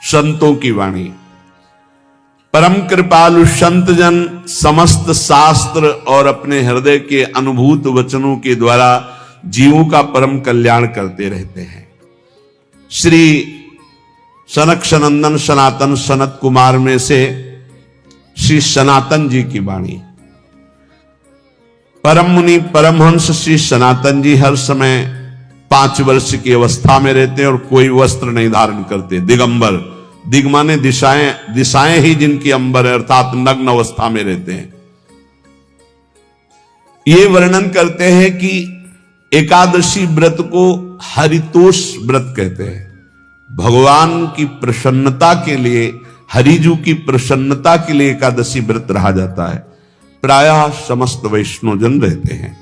संतों की वाणी। परम कृपालु संत जन समस्त शास्त्र और अपने हृदय के अनुभूत वचनों के द्वारा जीवों का परम कल्याण करते रहते हैं। श्री सनक सनंदन सनातन सनत कुमार में से श्री सनातन जी की वाणी। परम मुनि परमहंस श्री सनातन जी हर समय 5 वर्ष की अवस्था में रहते हैं और कोई वस्त्र नहीं धारण करते, दिगंबर। दिग माने दिशाएं, दिशाएं ही जिनकी अंबर है, अर्थात नग्न अवस्था में रहते हैं। ये वर्णन करते हैं कि एकादशी व्रत को हरितोष व्रत कहते हैं। भगवान की प्रसन्नता के लिए, हरिजू की प्रसन्नता के लिए एकादशी व्रत रहा जाता है। प्रायः समस्त वैष्णव जन रहते हैं।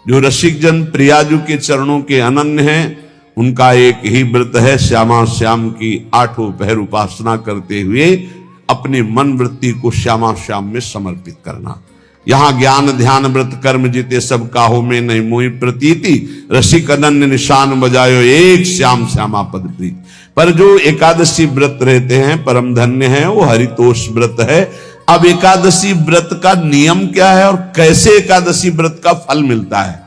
जो रसिक जन प्रियाजू के चरणों के अनन्य हैं, उनका एक ही व्रत है, श्यामा श्याम की 8 पहर उपासना करते हुए अपने मन वृत्ति को श्यामा श्याम में समर्पित करना। यहां ज्ञान ध्यान व्रत कर्म जीते सब काहो में नहीं मोहि प्रतीति, रसिक अनन्य निशान बजायो एक श्याम श्यामा पद प्रीति। पर जो एकादशी व्रत रहते हैं परम धन्य है, वो हरितोष व्रत है। अब एकादशी व्रत का नियम क्या है और कैसे एकादशी व्रत का फल मिलता है,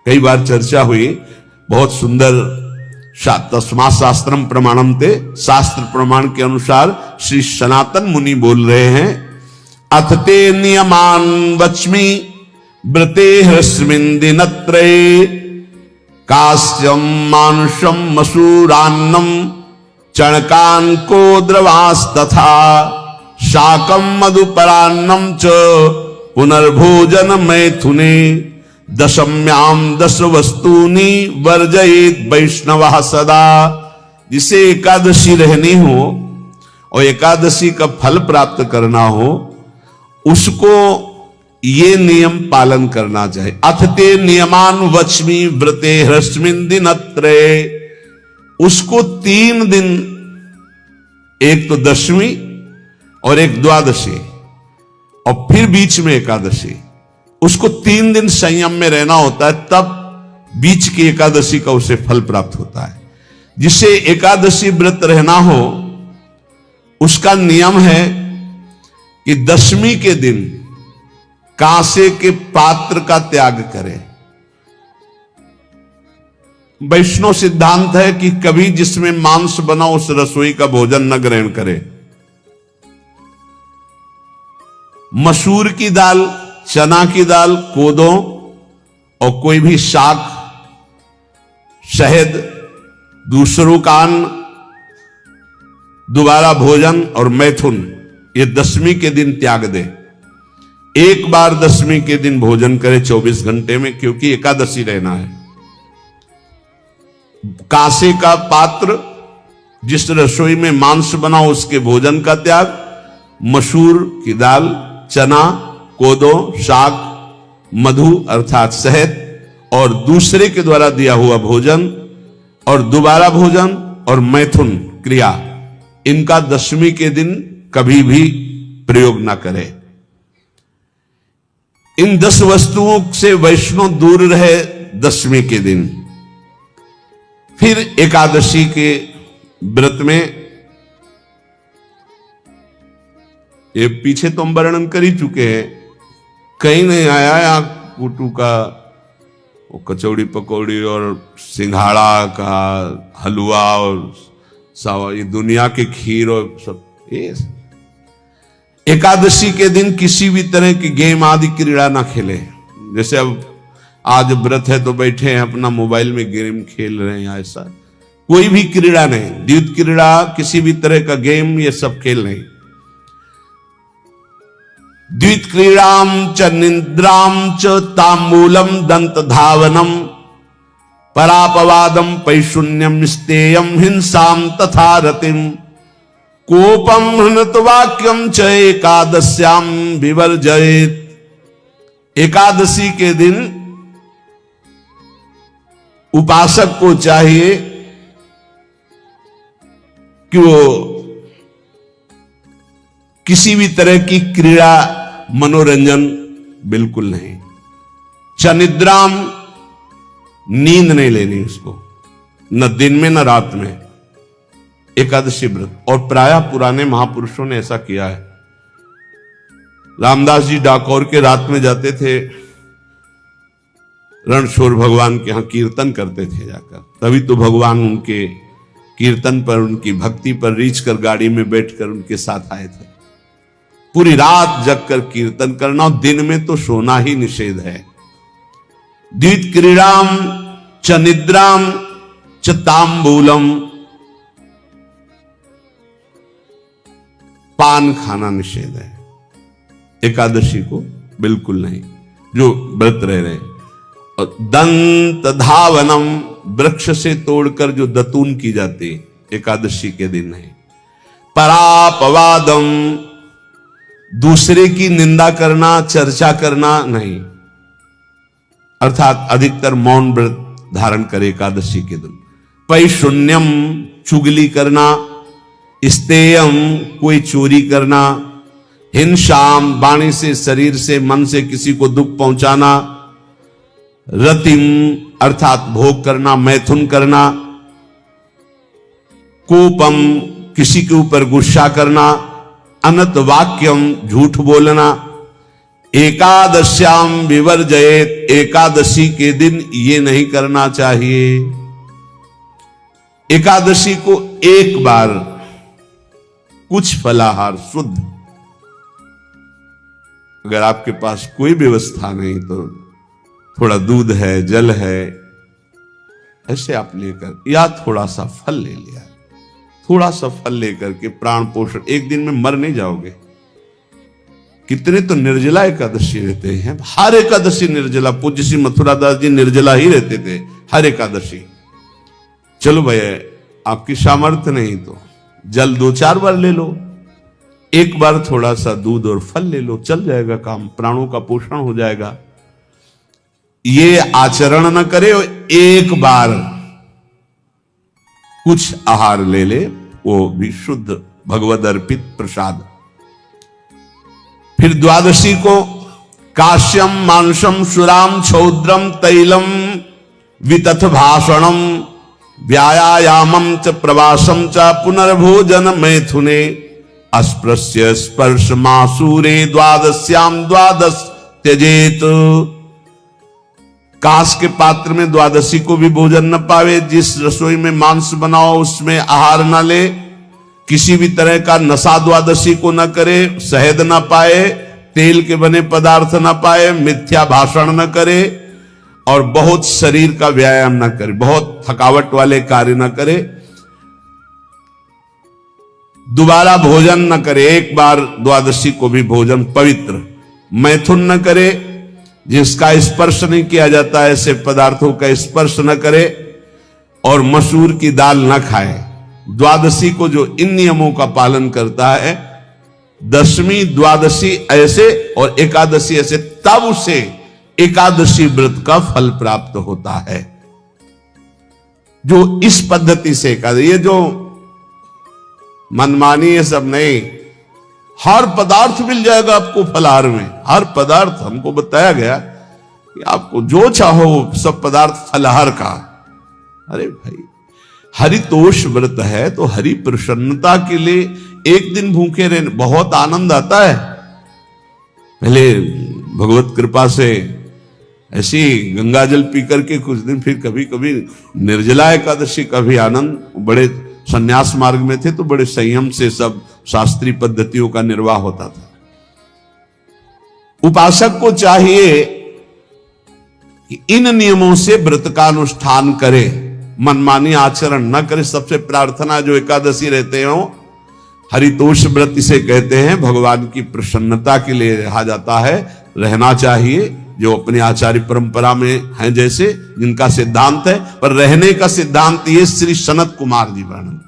कई बार चर्चा हुई। बहुत सुंदर तस्मा शास्त्रम प्रमाणम ते, शास्त्र प्रमाण के अनुसार श्री सनातन मुनि बोल रहे हैं, अथ ते नियमान वच्मि व्रते ह्रस्मिन् दिनत्रये, कास्यम मानुषम मसूरान्नम चणकान को द्रवास्तथा, शाकम मधुपरान्नम च पुनर्भोजन मैथुने, दशम्याम 10 वस्तूनि वर्जयेत वैष्णवः सदा। जिसे एकादशी रहनी हो और एकादशी का फल प्राप्त करना हो, उसको ये नियम पालन करना चाहिए। अथ ते नियमान वच्मि व्रते ह्रस्मिन् दिनत्रये, उसको 3 दिन, एक तो दशमी और एक द्वादशी और फिर बीच में एकादशी, उसको 3 दिन संयम में रहना होता है, तब बीच की एकादशी का उसे फल प्राप्त होता है। जिसे एकादशी व्रत रहना हो उसका नियम है कि दशमी के दिन कांसे के पात्र का त्याग करें। वैष्णव सिद्धांत है कि कभी जिसमें मांस बना उस रसोई का भोजन न ग्रहण करे। मसूर की दाल, चना की दाल, कोदो और कोई भी शाक, शहद, दूसरों का अन्न, दोबारा भोजन और मैथुन, ये दशमी के दिन त्याग दे। एक बार दशमी के दिन भोजन करे 24 घंटे में, क्योंकि एकादशी रहना है। कांसे का पात्र, जिस रसोई में मांस बना उसके भोजन का त्याग, मसूर की दाल, चना, कोदो, शाक, मधु अर्थात शहद और दूसरे के द्वारा दिया हुआ भोजन और दोबारा भोजन और मैथुन क्रिया, इनका दशमी के दिन कभी भी प्रयोग ना करें। इन 10 वस्तुओं से वैष्णव दूर रहे दशमी के दिन। फिर एकादशी के व्रत में, ये पीछे तो हम वर्णन कर ही चुके हैं, कहीं नहीं आया यहाँ कुटू का वो कचौड़ी पकौड़ी और सिंघाड़ा का हलवा और सावा, ये दुनिया के खीर और सब। ये एकादशी के दिन किसी भी तरह की गेम आदि क्रीड़ा ना खेले। जैसे अब आज व्रत है तो बैठे हैं अपना मोबाइल में गेम खेल रहे हैं, ऐसा कोई भी क्रीड़ा नहीं। द्यूत क्रीड़ा, किसी भी तरह का गेम, ये सब खेल नहीं। द्वित क्रीड़ाम च निद्राम च तांबूलम दंत धावनम, परापवादम पैशून्यम स्तेयम हिंसाम तथा रतिम, कोपम हृतवाक्यम च एकादश्याम विवर्जयेत। एकादशी के दिन उपासक को चाहिए कि वो किसी भी तरह की क्रीड़ा, मनोरंजन बिल्कुल नहीं। चनिद्राम, नींद नहीं लेनी उसको, न दिन में न रात में। एकादशी व्रत। और प्रायः पुराने महापुरुषों ने ऐसा किया है। रामदास जी डाकोर के रात में जाते थे, रणछोड़ भगवान के यहां कीर्तन करते थे जाकर, तभी तो भगवान उनके कीर्तन पर, उनकी भक्ति पर रीछ कर गाड़ी में बैठकर उनके साथ आए थे। पूरी रात जगकर कीर्तन करना, और दिन में तो सोना ही निषेध है। द्वित क्रीड़ाम च निद्राम च तांबूलम, पान खाना निषेध है एकादशी को, बिल्कुल नहीं, जो व्रत रह रहे। और दंत धावनम, वृक्ष से तोड़कर जो दतून की जाती एकादशी के दिन नहीं। परापवादम, दूसरे की निंदा करना, चर्चा करना नहीं, अर्थात अधिकतर मौन व्रत धारण करे एकादशी के दिन। पैशून्यम, चुगली करना। स्तेयम, कोई चोरी करना। हिंसाम, वाणी से, शरीर से, मन से किसी को दुख पहुंचाना। रतिम, अर्थात भोग करना, मैथुन करना। कोपम, किसी के ऊपर गुस्सा करना। अनत वाक्यम, झूठ बोलना। एकादश्याम विवर्जयेत, एकादशी के दिन ये नहीं करना चाहिए। एकादशी को एक बार कुछ फलाहार शुद्ध, अगर आपके पास कोई व्यवस्था नहीं तो थोड़ा दूध है, जल है, ऐसे आप लेकर, या थोड़ा सा फल ले लिया, थोड़ा सा फल लेकर के प्राण पोषण, एक दिन में मर नहीं जाओगे। कितने तो निर्जला एकादशी रहते हैं, हर एकादशी निर्जला। पूज्य श्री मथुरा दास जी निर्जला ही रहते थे हर एकादशी। चलो भैया, आपकी सामर्थ्य नहीं तो जल 2-4 बार ले लो, एक बार थोड़ा सा दूध और फल ले लो, चल जाएगा काम, प्राणों का पोषण हो जाएगा। ये आचरण न करे, एक बार कुछ आहार ले ले, वो भी शुद्ध भगवद अर्पित प्रसाद। फिर द्वादशी को काश्यम मांसम सुराम छौद्रम तैलम वितथ भाषणम व्यायामम च प्रवासम च पुनर्भोजन मैथुने अस्पृश्य स्पर्श मासूरे द्वादश्याम द्वादश त्यजेत। कांस के पात्र में द्वादशी को भी भोजन न पावे। जिस रसोई में मांस बनाओ उसमें आहार न ले। किसी भी तरह का नशा द्वादशी को न करे। शहद न पाए, तेल के बने पदार्थ न पाए, मिथ्या भाषण न करे और बहुत शरीर का व्यायाम न करे, बहुत थकावट वाले कार्य न करे। दोबारा भोजन न करे, एक बार द्वादशी को भी भोजन पवित्र। मैथुन न करे, जिसका स्पर्श नहीं किया जाता ऐसे पदार्थों का स्पर्श न करे, और मसूर की दाल न खाए। द्वादशी को जो इन नियमों का पालन करता है, दशमी द्वादशी ऐसे और एकादशी ऐसे, तब उसे एकादशी व्रत का फल प्राप्त होता है। जो इस पद्धति से एकादशी, ये जो मनमानी है सब नहीं, हर पदार्थ मिल जाएगा आपको फलाहार में। हर पदार्थ हमको बताया गया कि आपको जो चाहो सब पदार्थ फलाहार का। अरे भाई, हरितोष व्रत है तो हरि प्रसन्नता के लिए एक दिन भूखे रहने बहुत आनंद आता है। पहले भगवत कृपा से ऐसी गंगा जल पी करके कुछ दिन, फिर कभी कभी निर्जला एकादशी का भी आनंद। बड़े संन्यास मार्ग में थे तो बड़े संयम से सब शास्त्रीय पद्धतियों का निर्वाह होता था। उपासक को चाहिए कि इन नियमों से व्रत का अनुष्ठान करे, मनमानी आचरण न करे। सबसे प्रार्थना जो एकादशी रहते हो, हरितोष व्रत इसे कहते हैं, भगवान की प्रसन्नता के लिए रहा जाता है, रहना चाहिए। जो अपनी आचार्य परंपरा में हैं, जैसे जिनका सिद्धांत है, पर रहने का सिद्धांत ये श्री सनत कुमार जी वर्णन,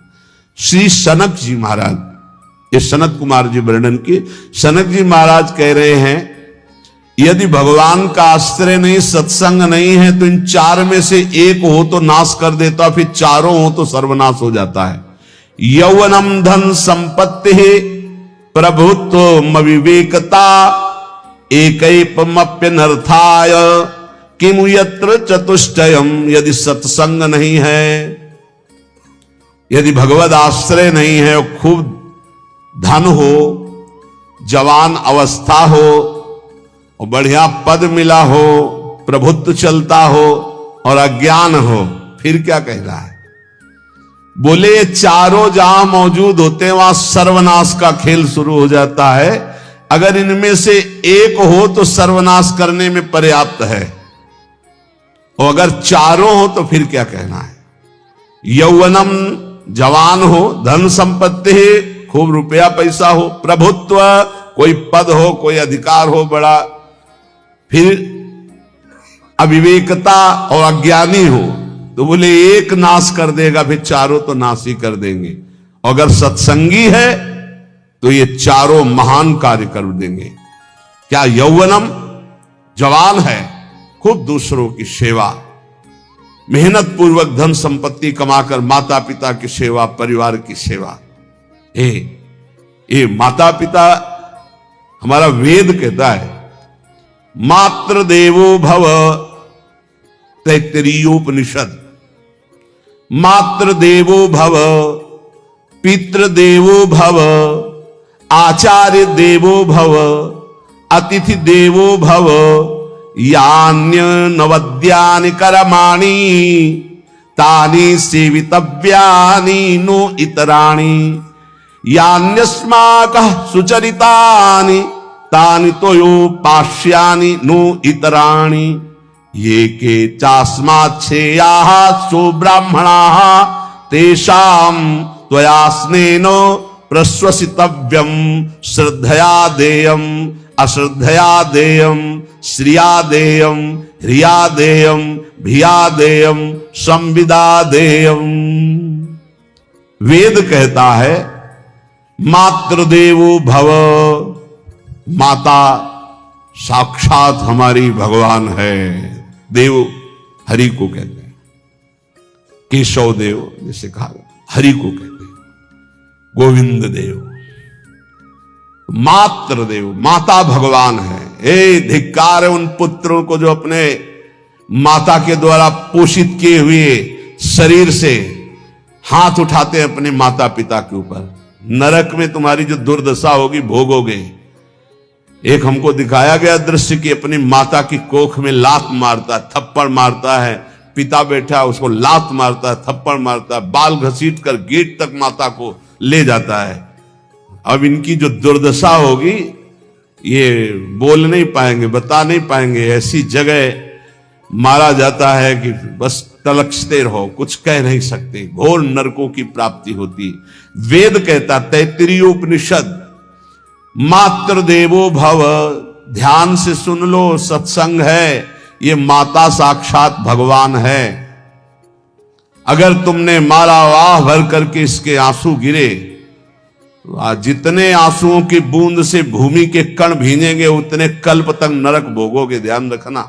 श्री सनक जी महाराज, ये सनत कुमार जी वर्णन की। सनक जी महाराज कह रहे हैं, यदि भगवान का आश्रय नहीं, सत्संग नहीं है, तो इन 4 में से एक हो तो नाश कर देता, फिर चारों हो तो सर्वनाश हो जाता है। यौवनम धन संपत्ति प्रभुत्व विवेकता एकैपमप्यनर्थाय किमु यत्र चतुष्टयम। यदि सत्संग नहीं है, यदि भगवद आश्रय नहीं है और खूब धन हो, जवान अवस्था हो और बढ़िया पद मिला हो, प्रभुत्व चलता हो और अज्ञान हो, फिर क्या कहना है? बोले ये चारों जहां मौजूद होते हैं वहां सर्वनाश का खेल शुरू हो जाता है। अगर इनमें से एक हो तो सर्वनाश करने में पर्याप्त है, और अगर चारों हो तो फिर क्या कहना है? यौवनम जवान हो, धन संपत्ति, खूब रुपया पैसा हो, प्रभुत्व, कोई पद हो, कोई अधिकार हो बड़ा, फिर अविवेकता और अज्ञानी हो, तो बोले एक नाश कर देगा, फिर चारों तो नाश ही कर देंगे। अगर सत्संगी है तो ये चारों महान कार्य कर देंगे। क्या? यौवनम, जवान है, खूब दूसरों की सेवा, मेहनत पूर्वक धन संपत्ति कमाकर माता पिता की सेवा, परिवार की सेवा। ये माता पिता, हमारा वेद कहता है मातृ देवो भव, तैत्तिरीयोपनिषद, मातृ देवो भव, पितृ देवो भव, आचार्य देवो भव, अतिथि देवो भव, यान्य नवद्यानि कर्माणि तानि सेवितव्यानि नो इतराणि, यान्यस्माकः सुचरितानि तानि तोयोपास्यानि नो इतराणि, ये के चास्माच्छेयाः सो ब्राह्मणाः तेषां त्वया स्नेन प्रश्वसितव्यं, श्रद्धया देयम् अश्रद्धया देयम्, श्रिया देयम् ह्रिया देयम् भिया देयम् संविदा देयम्। वेद कहता है मातृदेवो भव, माता साक्षात हमारी भगवान है। देव हरि को कहते हैं, केशव देव जैसे कहा, हरि को कहते हैं गोविंद देव। मातृ देव, माता भगवान है। धिक्कार है उन पुत्रों को जो अपने माता के द्वारा पोषित किए हुए शरीर से हाथ उठाते हैं अपने माता पिता के ऊपर। नरक में तुम्हारी जो दुर्दशा होगी भोगोगे। एक हमको दिखाया गया दृश्य कि अपनी माता की कोख में लात मारता है, थप्पड़ मारता है, पिता बैठा है उसको लात मारता है, थप्पड़ मारता है, बाल घसीट कर गेट तक माता को ले जाता है। अब इनकी जो दुर्दशा होगी ये बोल नहीं पाएंगे, बता नहीं पाएंगे। ऐसी जगह मारा जाता है कि बस तलकते रहो, कुछ कह नहीं सकते, घोर नरकों की प्राप्ति होती। वेद कहता, तैत्तिरीयोपनिषद, मातृ देवो भव। ध्यान से सुन लो, सत्संग है, ये माता साक्षात भगवान है। अगर तुमने मारा वाह भर करके इसके आंसू गिरे, जितने आंसुओं की बूंद से भूमि के कण भीनेंगे उतने कल्प तक नरक भोगोगे। ध्यान रखना,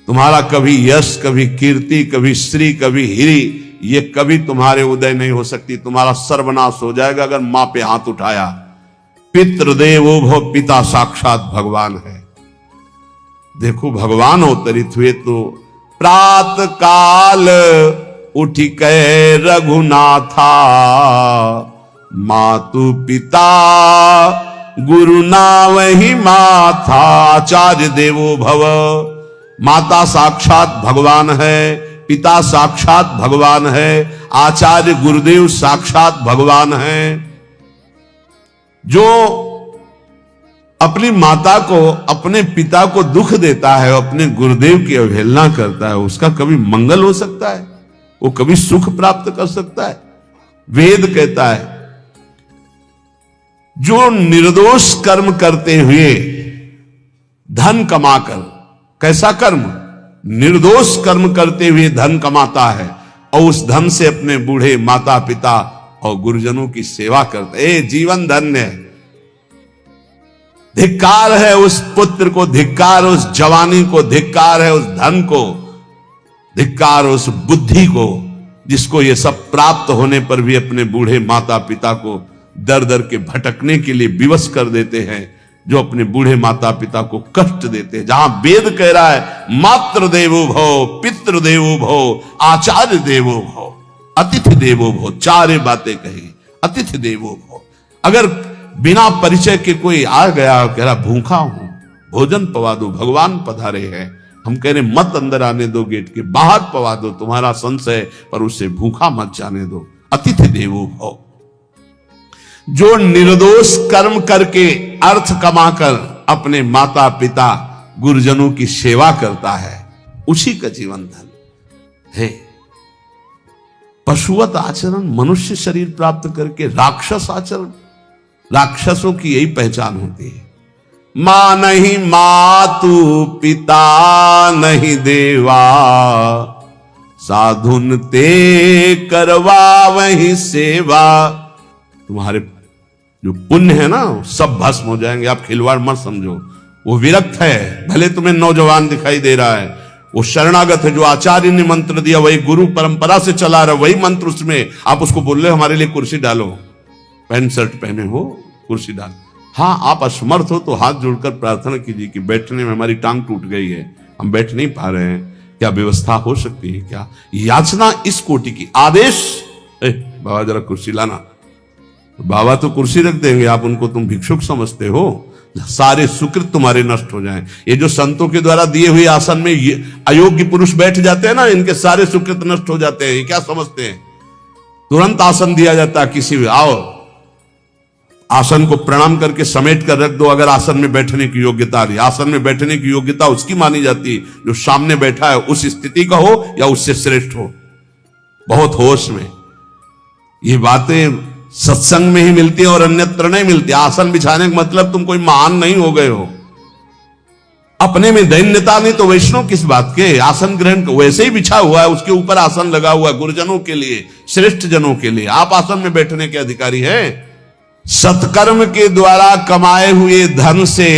तुम्हारा कभी यश, कभी कीर्ति, कभी श्री, कभी हिरी, ये कभी तुम्हारे उदय नहीं हो सकती। तुम्हारा सर्वनाश हो जाएगा अगर मां पे हाथ उठाया। पितृदेवो भव, पिता साक्षात भगवान है। देखो भगवान अवतरित हुए तो प्रात काल उठ के रघुनाथा, मातु पिता गुरु नावहि माथा। आचार्य देवो भव, माता साक्षात भगवान है, पिता साक्षात भगवान है, आचार्य गुरुदेव साक्षात भगवान है। जो अपनी माता को, अपने पिता को दुख देता है, अपने गुरुदेव की अवहेलना करता है, उसका कभी मंगल हो सकता है? वो कभी सुख प्राप्त कर सकता है? वेद कहता है जो निर्दोष कर्म करते हुए धन कमाकर, कैसा कर्म? निर्दोष कर्म करते हुए धन कमाता है और उस धन से अपने बूढ़े माता पिता और गुरुजनों की सेवा करते, जीवन धन्य है। धिक्कार है उस पुत्र को, धिक्कार उस जवानी को, धिक्कार है उस धन को, धिक्कार उस बुद्धि को जिसको ये सब प्राप्त होने पर भी अपने बूढ़े माता पिता को दर दर के भटकने के लिए विवश कर देते हैं, जो अपने बूढ़े माता पिता को कष्ट देते हैं। जहां वेद कह रहा है मातृ देवो भव, पितृ देवो भव, आचार्य देवो भव, अतिथि देवो भव, चार बातें कही। अतिथि देवो भव, अगर बिना परिचय के कोई आ गया, कह रहा भूखा हूं, भोजन पवा दो, भगवान पधारे हैं, हम कह रहे मत अंदर आने दो, गेट के बाहर पवा दो, तुम्हारा संशय पर उसे भूखा मत जाने दो। अतिथि देवो भव, जो निर्दोष कर्म करके अर्थ कमाकर अपने माता पिता गुरुजनों की सेवा करता है, उसी का जीवन धन है। पशुवत आचरण, मनुष्य शरीर प्राप्त करके राक्षस आचरण, राक्षसों की यही पहचान होती है। मां नहीं मातु पिता नहीं देवा, साधुन ते करवा वही सेवा। तुम्हारे जो पुण्य है ना सब भस्म हो जाएंगे, आप खिलवाड़ मत समझो। वो विरक्त है, भले तुम्हें नौजवान दिखाई दे रहा है, वो शरणागत है, जो आचार्य ने मंत्र दिया वही गुरु परंपरा से चला रहा, वही मंत्र उसमें। आप उसको बोल रहे हो हमारे लिए कुर्सी डालो, पैंट शर्ट पहने हो, कुर्सी डाल। हाँ, आप असमर्थ हो तो हाथ जोड़कर प्रार्थना कीजिए कि बैठने में हमारी टांग टूट गई है, हम बैठ नहीं पा रहे हैं, क्या व्यवस्था हो सकती है क्या? याचना इस कोटि की। आदेश, बाबा जरा कुर्सी लाना, बाबा तो कुर्सी रख देंगे, आप उनको तुम भिक्षुक समझते हो, सारे सुकृत तुम्हारे नष्ट हो जाएं। ये जो संतों के द्वारा दिए हुए आसन में ये अयोग्य पुरुष बैठ जाते हैं ना, इनके सारे सुकृत नष्ट हो जाते हैं। ये क्या समझते हैं? तुरंत आसन दिया जाता है, किसी भी आओ, आसन को प्रणाम करके समेट कर रख दो। अगर आसन में बैठने की योग्यता आ रही, आसन में बैठने की योग्यता उसकी मानी जाती है जो सामने बैठा है, उस स्थिति का हो या उससे श्रेष्ठ हो। बहुत होश में ये बातें सत्संग में ही मिलती है और अन्यत्र नहीं मिलती। आसन बिछाने का मतलब तुम कोई महान नहीं हो गए हो, अपने में दैन्यता नहीं तो वैष्णव किस बात के? आसन ग्रहण वैसे ही बिछा हुआ है, उसके ऊपर आसन लगा हुआ है गुरुजनों के लिए, श्रेष्ठ जनों के लिए। आप आसन में बैठने के अधिकारी हैं। सत्कर्म के द्वारा कमाए हुए धन से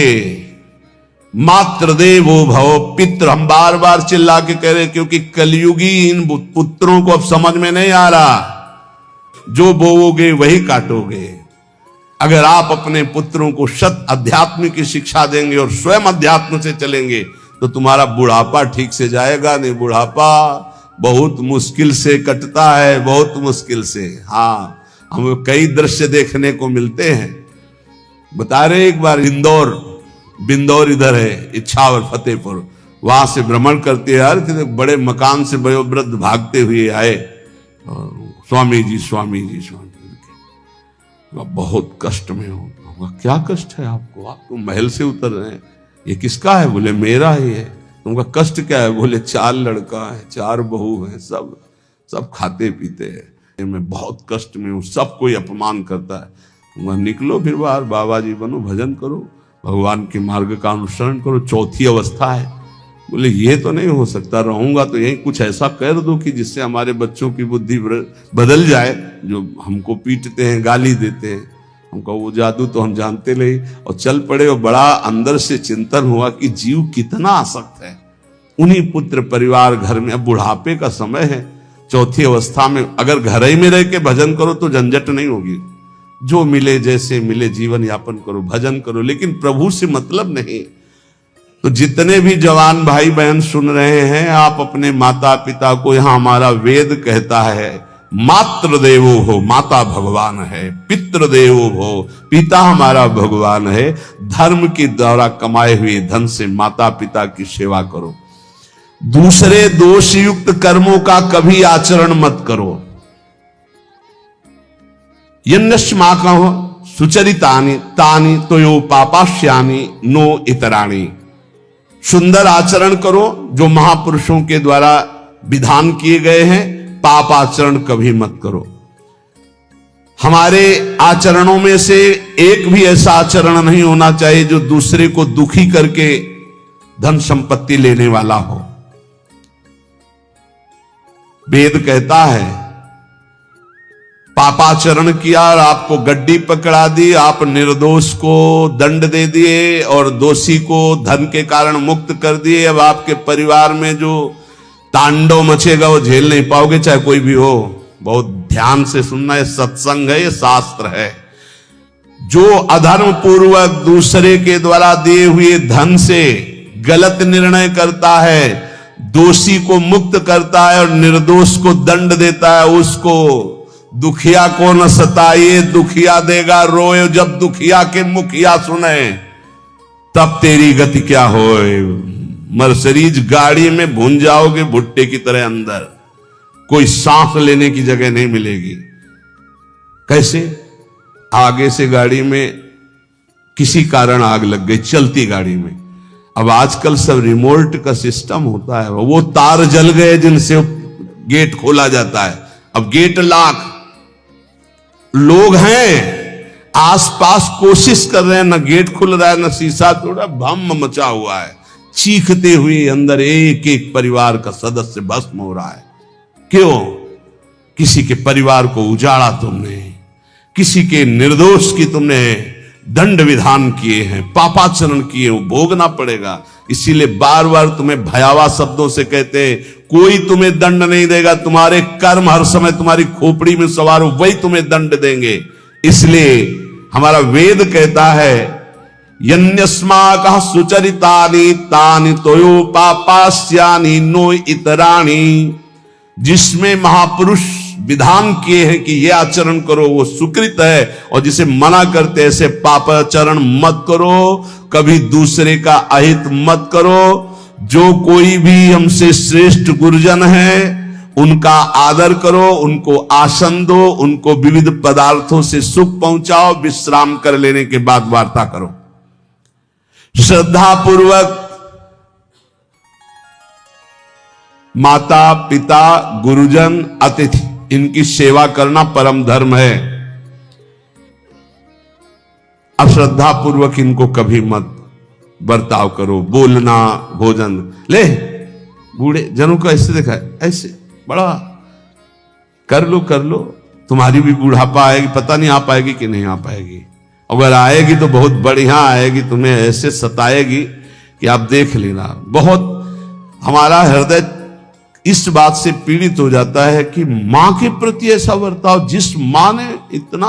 मात्र देवो भव पितृ, हम बार बार चिल्ला के कह रहे, क्योंकि कलयुगी इन पुत्रों को अब समझ में नहीं आ रहा। जो बोओगे वही काटोगे। अगर आप अपने पुत्रों को शत अध्यात्म की शिक्षा देंगे और स्वयं अध्यात्म से चलेंगे तो तुम्हारा बुढ़ापा ठीक से जाएगा नहीं। बुढ़ापा बहुत मुश्किल से कटता है, बहुत मुश्किल से। हाँ, हमें कई दृश्य देखने को मिलते हैं। बता रहे एक बार बिंदौर इधर है, इच्छावर फतेहपुर, वहां से भ्रमण करते यार, बड़े मकान से वयोवृद्ध भागते हुए आए, स्वामी जी स्वामी जी स्वामी जी। बहुत कष्ट में हो। क्या कष्ट है आपको? आप तो महल से उतर रहे हैं। ये किसका है? बोले मेरा ही है। तुमका कष्ट क्या है? बोले 4 लड़का है, 4 बहू है, सब खाते पीते हैं, मैं बहुत कष्ट में हूँ, सब कोई अपमान करता है। तुम निकलो फिर बाहर, बाबा जी बनो, भजन करो, भगवान के मार्ग का अनुसरण करो। चौथी अवस्था है। बोले ये तो नहीं हो सकता, रहूंगा तो यही कुछ ऐसा कर दो कि जिससे हमारे बच्चों की बुद्धि बदल जाए, जो हमको पीटते हैं, गाली देते हैं। हमको वो जादू तो हम जानते नहीं, और चल पड़े। और बड़ा अंदर से चिंतन हुआ कि जीव कितना आसक्त है उन्हीं पुत्र परिवार घर में। अब बुढ़ापे का समय है, चौथी अवस्था में अगर घर ही में रह के भजन करो तो झंझट नहीं होगी। जो मिले जैसे मिले जीवन यापन करो, भजन करो, लेकिन प्रभु से मतलब नहीं। तो जितने भी जवान भाई बहन सुन रहे हैं, आप अपने माता पिता को, यहां हमारा वेद कहता है मात्र देवो हो, माता भगवान है, पितृ देवो हो, पिता हमारा भगवान है। धर्म के द्वारा कमाए हुए धन से माता पिता की सेवा करो। दूसरे दोष युक्त कर्मों का कभी आचरण मत करो। यन्नस्मा कहो सुचरितानि तानि तोयो पापाश्यानि नो इतराणि। सुंदर आचरण करो जो महापुरुषों के द्वारा विधान किए गए हैं, पाप आचरण कभी मत करो। हमारे आचरणों में से एक भी ऐसा आचरण नहीं होना चाहिए जो दूसरे को दुखी करके धन संपत्ति लेने वाला हो। वेद कहता है पापाचरण किया और आपको गड्डी पकड़ा दी, आप निर्दोष को दंड दे दिए और दोषी को धन के कारण मुक्त कर दिए। अब आपके परिवार में जो तांडव मचेगा वो झेल नहीं पाओगे, चाहे कोई भी हो। बहुत ध्यान से सुनना, है सत्संग है, ये शास्त्र है। जो अधर्म पूर्वक दूसरे के द्वारा दिए हुए धन से गलत निर्णय करता है, दोषी को मुक्त करता है और निर्दोष को दंड देता है। उसको दुखिया को न सताइए, दुखिया देगा रोए, जब दुखिया के मुखिया सुने तब तेरी गति क्या होए। मर्सिडीज गाड़ी में भून जाओगे भुट्टे की तरह अंदर, कोई सांस लेने की जगह नहीं मिलेगी। कैसे? आगे से गाड़ी में किसी कारण आग लग गई, चलती गाड़ी में। अब आजकल सब रिमोट का सिस्टम होता है, वो तार जल गए जिनसे गेट खोला जाता है। अब गेट लाख लोग हैं आसपास, कोशिश कर रहे हैं, न गेट खुल रहा है न शीशा तोड़ा, भम मचा हुआ है। चीखते हुए अंदर एक एक परिवार का सदस्य भस्म हो रहा है। क्यों? किसी के परिवार को उजाड़ा तुमने, किसी के निर्दोष की तुमने दंड विधान किए हैं, पापाचरण किए, वो भोगना पड़ेगा। इसीलिए बार बार तुम्हें भयावह शब्दों से कहते हैं, कोई तुम्हें दंड नहीं देगा, तुम्हारे कर्म हर समय तुम्हारी खोपड़ी में सवार हो, वही तुम्हें दंड देंगे। इसलिए हमारा वेद कहता है, यन्यस्माकः सुचरितानि तानि तोयो पापास्यानि नो इतराणि। जिसमें महापुरुष विधान किए हैं कि यह आचरण करो वो सुकृत है, और जिसे मना करते ऐसे पापाचरण मत करो, कभी दूसरे का अहित मत करो। जो कोई भी हमसे श्रेष्ठ गुरुजन है उनका आदर करो, उनको आसन दो, उनको विविध पदार्थों से सुख पहुंचाओ, विश्राम कर लेने के बाद वार्ता करो। श्रद्धा पूर्वक माता पिता गुरुजन अतिथि इनकी सेवा करना परम धर्म है। अश्रद्धा पूर्वक इनको कभी मत बर्ताव करो। बोलना, भोजन ले, बूढ़े जनों को ऐसे देखा है, ऐसे बड़ा कर लो, तुम्हारी भी बुढ़ापा आएगी, पता नहीं आ पाएगी कि नहीं आ पाएगी। अगर आएगी तो बहुत बढ़िया आएगी, तुम्हें ऐसे सताएगी कि आप देख लेना। बहुत हमारा हृदय इस बात से पीड़ित हो जाता है कि मां के प्रति ऐसा बर्ताव, जिस मां ने इतना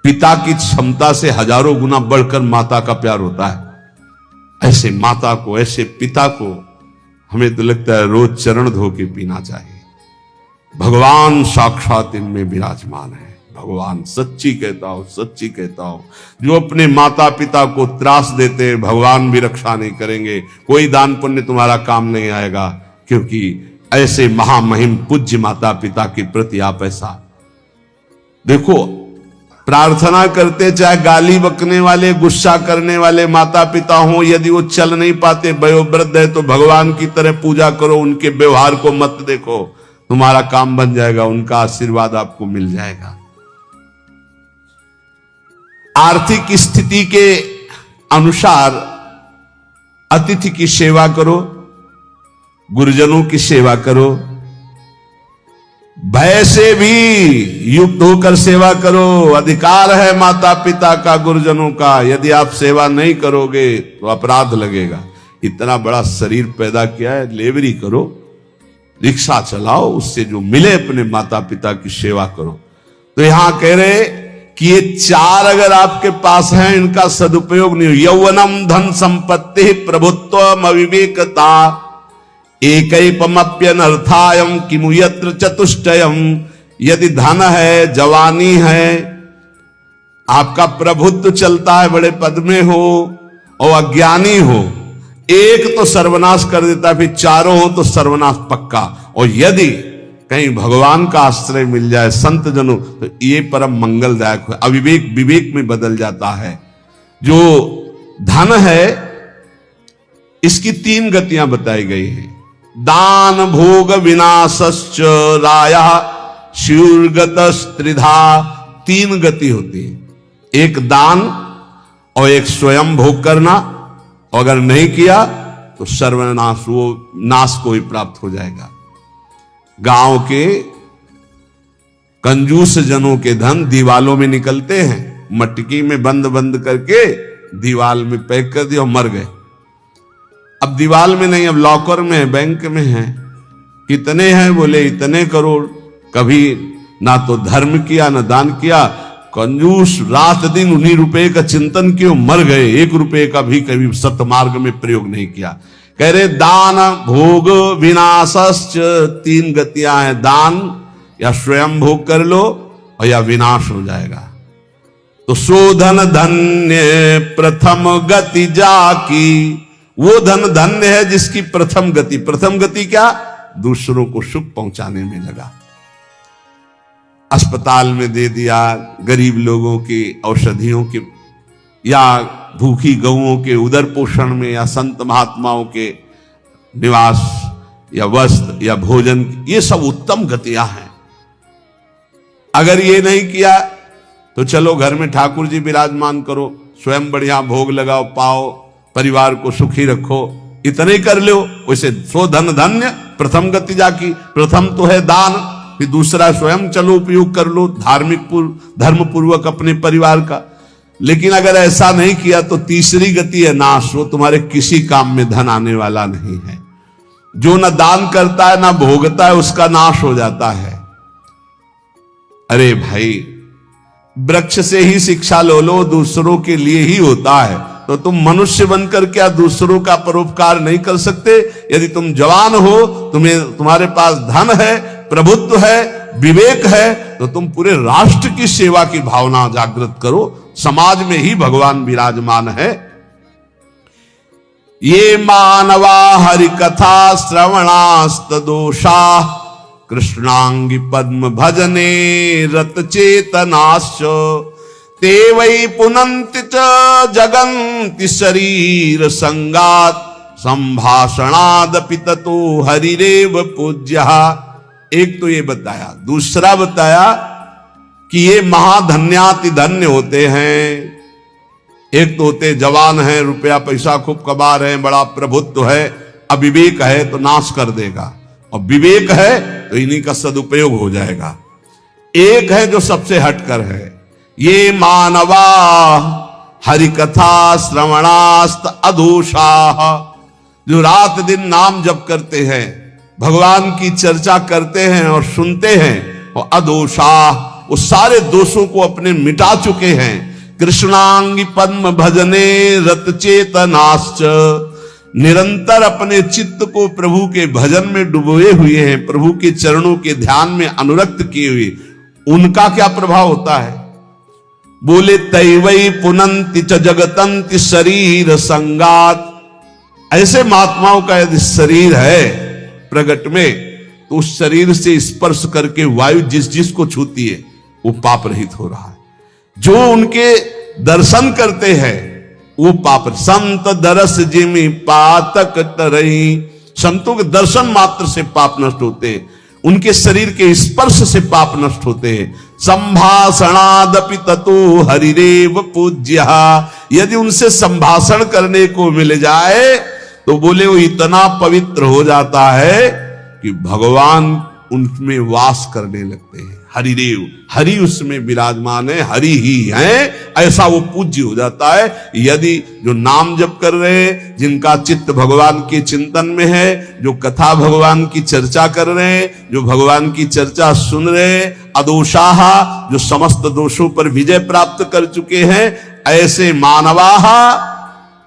पिता की क्षमता से हजारों गुना बढ़कर माता का प्यार होता है। ऐसे माता को, ऐसे पिता को हमें तो लगता है रोज चरण धो के पीना चाहिए। भगवान साक्षात इनमें विराजमान है। भगवान सच्ची कहता हूं, जो अपने माता पिता को त्रास देते हैं भगवान भी रक्षा नहीं करेंगे, कोई दान पुण्य तुम्हारा काम नहीं आएगा। क्योंकि ऐसे महामहिम पूज्य माता पिता के प्रति आप ऐसा देखो, प्रार्थना करते, चाहे गाली बकने वाले, गुस्सा करने वाले माता पिता हों, यदि वो चल नहीं पाते, वयोवृद्ध है, तो भगवान की तरह पूजा करो, उनके व्यवहार को मत देखो, तुम्हारा काम बन जाएगा, उनका आशीर्वाद आपको मिल जाएगा। आर्थिक स्थिति के अनुसार अतिथि की सेवा करो, गुरुजनों की सेवा करो, भय से भी युक्त होकर सेवा करो। अधिकार है माता पिता का, गुरुजनों का। यदि आप सेवा नहीं करोगे तो अपराध लगेगा। इतना बड़ा शरीर पैदा किया है, लेबरी करो, रिक्शा चलाओ, उससे जो मिले अपने माता पिता की सेवा करो। तो यहां कह रहे कि ये चार अगर आपके पास हैं, इनका सदुपयोग नहीं हो। यौवनम धन संपत्ति प्रभुत्व अविवेकता एकैपमप्यनर्थायम किमु यत्र चतुष्टयम। यदि धन है, जवानी है, आपका प्रभुत्व चलता है, बड़े पद में हो और अज्ञानी हो, एक तो सर्वनाश कर देता, फिर चारों हो तो सर्वनाश पक्का। और यदि कहीं भगवान का आश्रय मिल जाए, संत जनों, तो ये परम मंगलदायक है। अविवेक विवेक में बदल जाता है। जो धन है, इसकी तीन गतियां बताई गई हैं। दान भोग विनाशश्च रायः स्युर्गतस्त्रिधा। तीन गति होती है, एक दान और एक स्वयं भोग करना, और अगर नहीं किया तो सर्वनाश, वो नाश को ही प्राप्त हो जाएगा। गांव के कंजूस जनों के धन दीवालों में निकलते हैं, मटकी में बंद बंद करके दीवाल में पैक कर दिया और मर गए। अब दीवाल में नहीं, अब लॉकर में है, बैंक में है। कितने हैं? बोले इतने करोड़। कभी ना तो धर्म किया, ना दान किया, कंजूस रात दिन उन्हीं रुपए का चिंतन किए मर गए, 1 रुपए का भी कभी सतमार्ग में प्रयोग नहीं किया। कह रहे दान भोग विनाशश्च, 3 गतियां हैं, दान या स्वयं भोग कर लो और या विनाश हो जाएगा। तो सो धन धन्य प्रथम गति जाकी, वो धन धन्य है जिसकी प्रथम गति क्या? दूसरों को सुख पहुंचाने में लगा। अस्पताल में दे दिया, गरीब लोगों के औषधियों के या भूखी गौओं के उदर पोषण में, या संत महात्माओं के निवास या वस्त्र या भोजन, ये सब उत्तम गतियां हैं। अगर ये नहीं किया तो चलो घर में ठाकुर जी विराजमान करो, स्वयं बढ़िया भोग लगाओ, पाओ, परिवार को सुखी रखो, इतने कर लो। वैसे सो धन धन्य प्रथम गति जाकी, प्रथम तो है दान, फिर दूसरा स्वयं चलो उपयोग कर लो धर्म पूर्वक अपने परिवार का। लेकिन अगर ऐसा नहीं किया तो तीसरी गति है नाश, वो तुम्हारे किसी काम में धन आने वाला नहीं है। जो न दान करता है ना भोगता है, उसका नाश हो जाता है। अरे भाई, वृक्ष से ही शिक्षा लो, दूसरों के लिए ही होता है। तो तुम मनुष्य बनकर क्या दूसरों का परोपकार नहीं कर सकते? यदि तुम जवान हो, तुम्हारे पास धन है, प्रभुत्व है, विवेक है, तो तुम पूरे राष्ट्र की सेवा की भावना जागृत करो। समाज में ही भगवान विराजमान है। ये मानवा हरि कथा श्रवणास्त दोषा, कृष्णांगी पद्म भजने रत चेतनाश्च, ते वै पुनन्ति च जगन्ति शरीर संगात, संभाषणादपि ततो हरिरेव पूज्यः। एक तो ये बताया, दूसरा बताया कि ये महाधन्याति धन्य होते हैं। एक तो होते जवान हैं, रुपया पैसा खूब कमा रहे हैं, बड़ा प्रभुत्व है, अविवेक है तो नाश कर देगा, और विवेक है तो इन्हीं का सदुपयोग हो जाएगा। एक है जो सबसे हटकर है, ये मानवा हरि कथा श्रवणास्त अधोषाः, जो रात दिन नाम जप करते हैं, भगवान की चर्चा करते हैं और सुनते हैं, और अधोषाः, वो सारे दोषों को अपने मिटा चुके हैं। कृष्णांगी पद्म भजने रत चेतनाश्च, निरंतर अपने चित्त को प्रभु के भजन में डुबोए हुए हैं, प्रभु के चरणों के ध्यान में अनुरक्त किए हुए, उनका क्या प्रभाव होता है? बोले तैवै पुनन्ति च जगतन्ति शरीर संगात। ऐसे महात्माओं का यदि शरीर है प्रगट में, तो उस शरीर से स्पर्श करके वायु जिस जिस को छूती है वो पाप रहित हो रहा है। जो उनके दर्शन करते हैं वो पाप। संत दरस जिमि पातक तरई, संतों के दर्शन मात्र से पाप नष्ट होते हैं, उनके शरीर के स्पर्श से पाप नष्ट होते हैं। संभाषणादपि ततो हरिरेव पूज्यः, यदि उनसे संभाषण करने को मिल जाए तो बोले वो इतना पवित्र हो जाता है कि भगवान उनमें वास करने लगते हैं। हरिदेव, हरि उसमें विराजमान है, हरि ही है, ऐसा वो पूज्य हो जाता है। यदि जो नाम जप कर रहे हैं, जिनका चित्त भगवान के चिंतन में है, जो कथा भगवान की चर्चा कर रहे हैं, जो भगवान की चर्चा सुन रहे हैं, अदोषाः, जो समस्त दोषों पर विजय प्राप्त कर चुके हैं, ऐसे मानवाः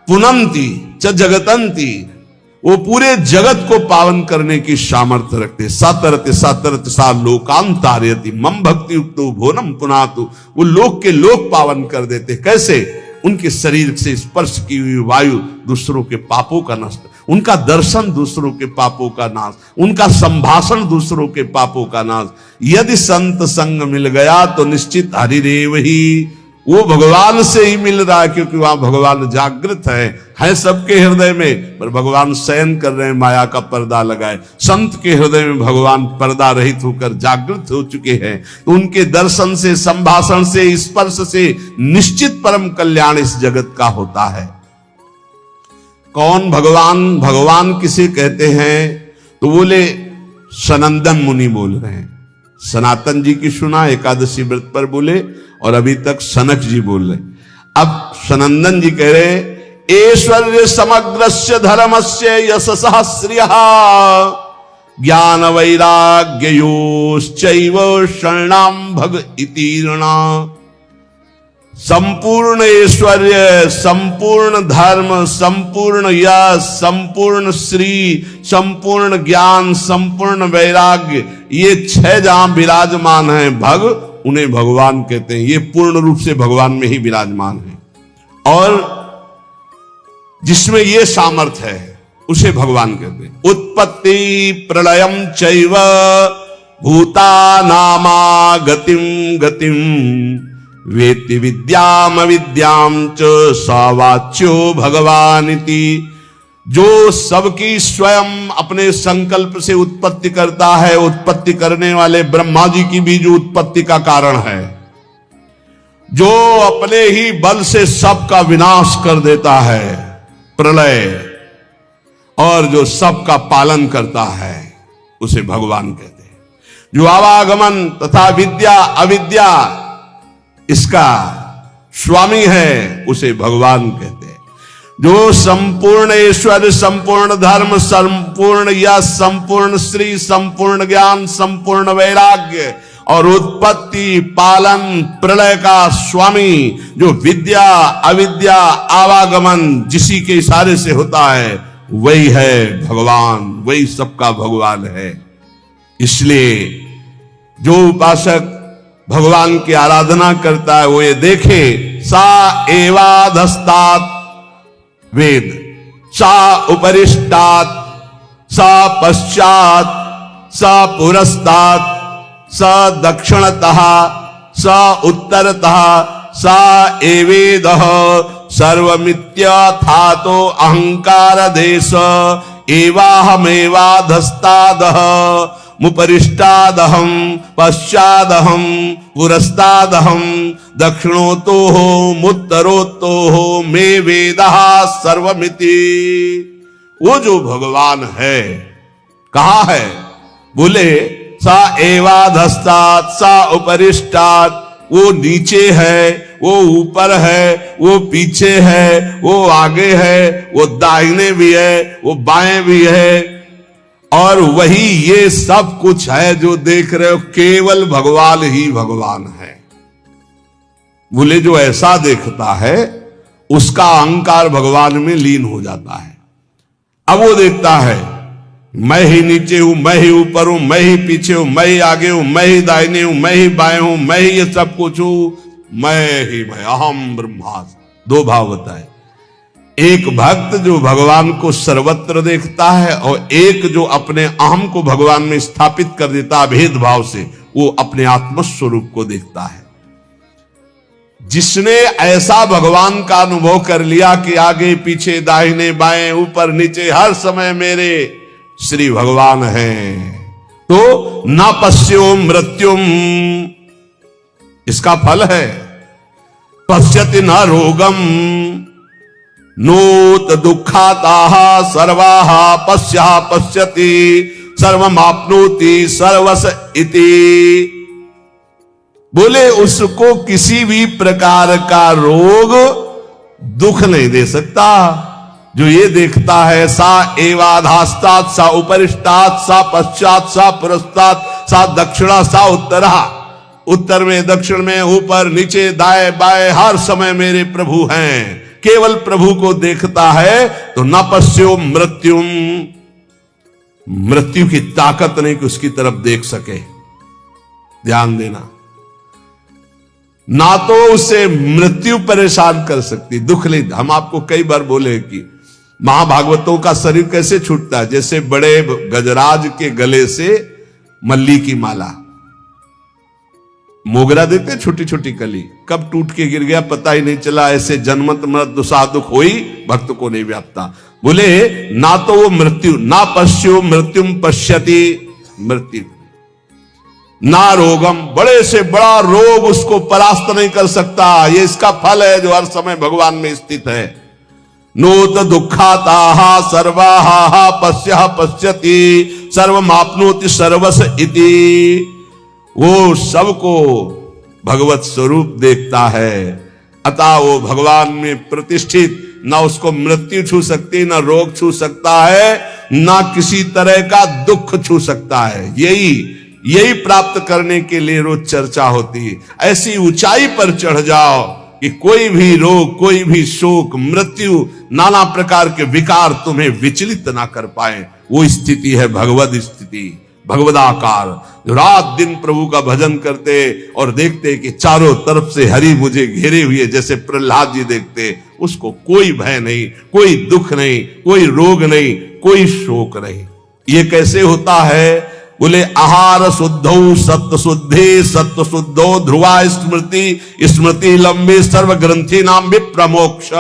पुनन्ति च जगतन्ति, वो पूरे जगत को पावन करने की सामर्थ्य रखते। सतरत सतरत सा लोकांतारयति मम भक्ति युक्तो भोनम पुनातु, वो लोक के लोक पावन कर देते। कैसे? उनके शरीर से स्पर्श की हुई वायु दूसरों के पापों का नष्ट, उनका दर्शन दूसरों के पापों का नाश, उनका संभाषण दूसरों के पापों का नाश। यदि संत संग मिल गया तो निश्चित हरिदेव ही, वो भगवान से ही मिल रहा है, क्योंकि वहां भगवान जागृत है सबके हृदय में, पर भगवान शयन कर रहे हैं, माया का पर्दा लगाए। संत के हृदय में भगवान पर्दा रहित होकर जागृत हो चुके हैं, तो उनके दर्शन से, संभाषण से, स्पर्श से निश्चित परम कल्याण इस जगत का होता है। कौन भगवान? भगवान किसे कहते हैं? तो बोले सनंदन मुनि बोल रहे हैं। सनातन जी की सुना एकादशी व्रत पर बोले, और अभी तक सनक जी बोल रहे। अब सनंदन जी कह रहे, ऐश्वर्य समग्रस्य धर्मस्य यशसः श्रियः, ज्ञान वैराग्ययोश्चैव शरणां भग इति ऋणा। संपूर्ण ऐश्वर्य, संपूर्ण धर्म, संपूर्ण यश, संपूर्ण श्री, संपूर्ण ज्ञान, संपूर्ण वैराग्य, ये 6 जहां विराजमान हैं उन्हें भगवान कहते हैं। ये पूर्ण रूप से भगवान में ही विराजमान है और जिसमें ये सामर्थ्य है उसे भगवान कहते हैं। उत्पत्ति प्रलयम चैव भूतानामा गतिम गतिम वेत्ति विद्याम अविद्याम च सवाच्यो भगवानिति। जो सबकी स्वयं अपने संकल्प से उत्पत्ति करता है, उत्पत्ति करने वाले ब्रह्मा जी की भी जो उत्पत्ति का कारण है, जो अपने ही बल से सबका विनाश कर देता है प्रलय, और जो सबका पालन करता है उसे भगवान कहते हैं। जो आवागमन तथा विद्या अविद्या इसका स्वामी है उसे भगवान कहते हैं। जो संपूर्ण ऐश्वर्य, संपूर्ण धर्म, संपूर्ण यश, संपूर्ण श्री, संपूर्ण ज्ञान, संपूर्ण वैराग्य और उत्पत्ति पालन प्रलय का स्वामी, जो विद्या अविद्या आवागमन जिसी के इशारे से होता है, वही है भगवान, वही सबका भगवान है। इसलिए जो उपासक भगवान की आराधना करता है वो ये देखे, सा एवाधस्तात वेद, सा उपरिष्टात्, सा पश्चात, सा पुरस्तात्, सा दक्षिणतः, सा उत्तरतः, सा एवेदः सर्वमित्यथातो अहंकार देश एवाहमेवाधस्तादः मुपरिष्टादहम पश्चादहम पुरस्तादहम दक्षिणोतो हो मुत्तरोतो हो मे वेदः सर्वमिति। वो जो भगवान है कहा है? बोले सा एवाधस्तात्, सा उपरिष्टात्, वो नीचे है, वो ऊपर है, वो पीछे है, वो आगे है, वो दाहिने भी है, वो बाएं भी है, और वही ये सब कुछ है जो देख रहे हो, केवल भगवान ही भगवान है। बोले जो ऐसा देखता है उसका अहंकार भगवान में लीन हो जाता है। अब वो देखता है मैं ही नीचे हूं, मैं ही ऊपर हूं, मैं ही पीछे हूं, मैं ही आगे हूं, मैं ही दाहिने हूं, मैं ही बाएं हूं, मैं ही ये सब कुछ हूं, मैं अहम ब्रह्मास्मि। 2 भाव बताए, एक भक्त जो भगवान को सर्वत्र देखता है और एक जो अपने अहम को भगवान में स्थापित कर देता है भेद भाव से, वो अपने आत्मस्वरूप को देखता है। जिसने ऐसा भगवान का अनुभव कर लिया कि आगे पीछे दाहिने बाएं ऊपर नीचे हर समय मेरे श्री भगवान हैं, तो न पश्यो मृत्युम, इसका फल है पश्यति न रोगम नोत दुखाताः सर्वाः पश्यः पश्यति सर्वमाप्नोति सर्वस इति। बोले उसको किसी भी प्रकार का रोग दुख नहीं दे सकता। जो ये देखता है सा एवाधास्तात्, सा उपरिष्टात्, सा पश्चात, सा पुरस्तात्, सा दक्षिणा, सा उत्तरा, उत्तर में दक्षिण में ऊपर नीचे दाएं बाएं हर समय मेरे प्रभु हैं, केवल प्रभु को देखता है तो न पश्यो मृत्युम, मृत्यु की ताकत नहीं कि उसकी तरफ देख सके। ध्यान देना, ना तो उसे मृत्यु परेशान कर सकती, दुख नहीं। हम आपको कई बार बोले कि महाभागवतों का शरीर कैसे छूटता है, जैसे बड़े गजराज के गले से मल्ली की माला, मोगरा देते छोटी छोटी कली, कब टूट के गिर गया पता ही नहीं चला, ऐसे जन्मत मृत दुख होई भक्त को नहीं व्याप्ता। बोले ना तो वो मृत्यु, ना पश्यो मृत्युम पश्यति, मृत्यु ना रोगम, बड़े से बड़ा रोग उसको परास्त नहीं कर सकता। ये इसका फल है जो हर समय भगवान में स्थित है। नोत दुखाताः सर्वाः पश्यः पश्यति सर्वमाप्नोति सर्वस इति। वो सबको भगवत स्वरूप देखता है, अतः वो भगवान में प्रतिष्ठित, ना उसको मृत्यु छू सकती, ना रोग छू सकता है, ना किसी तरह का दुख छू सकता है। यही प्राप्त करने के लिए रोज चर्चा होती है। ऐसी ऊंचाई पर चढ़ जाओ कि कोई भी रोग, कोई भी शोक, मृत्यु, नाना प्रकार के विकार तुम्हें विचलित ना कर पाए। वो स्थिति है भगवद स्थिति, भगवदाकार। जो रात दिन प्रभु का भजन करते और देखते कि चारों तरफ से हरि मुझे घेरे हुए, जैसे प्रहलाद जी देखते, उसको कोई भय नहीं, कोई दुख नहीं, कोई रोग नहीं, कोई शोक नहीं। ये कैसे होता है? बोले आहार शुद्धौ सत्व शुद्धि, सत्व शुद्धो ध्रुवा स्मृति, स्मृति लंबे सर्व ग्रंथि नाम विप्रमोक्ष।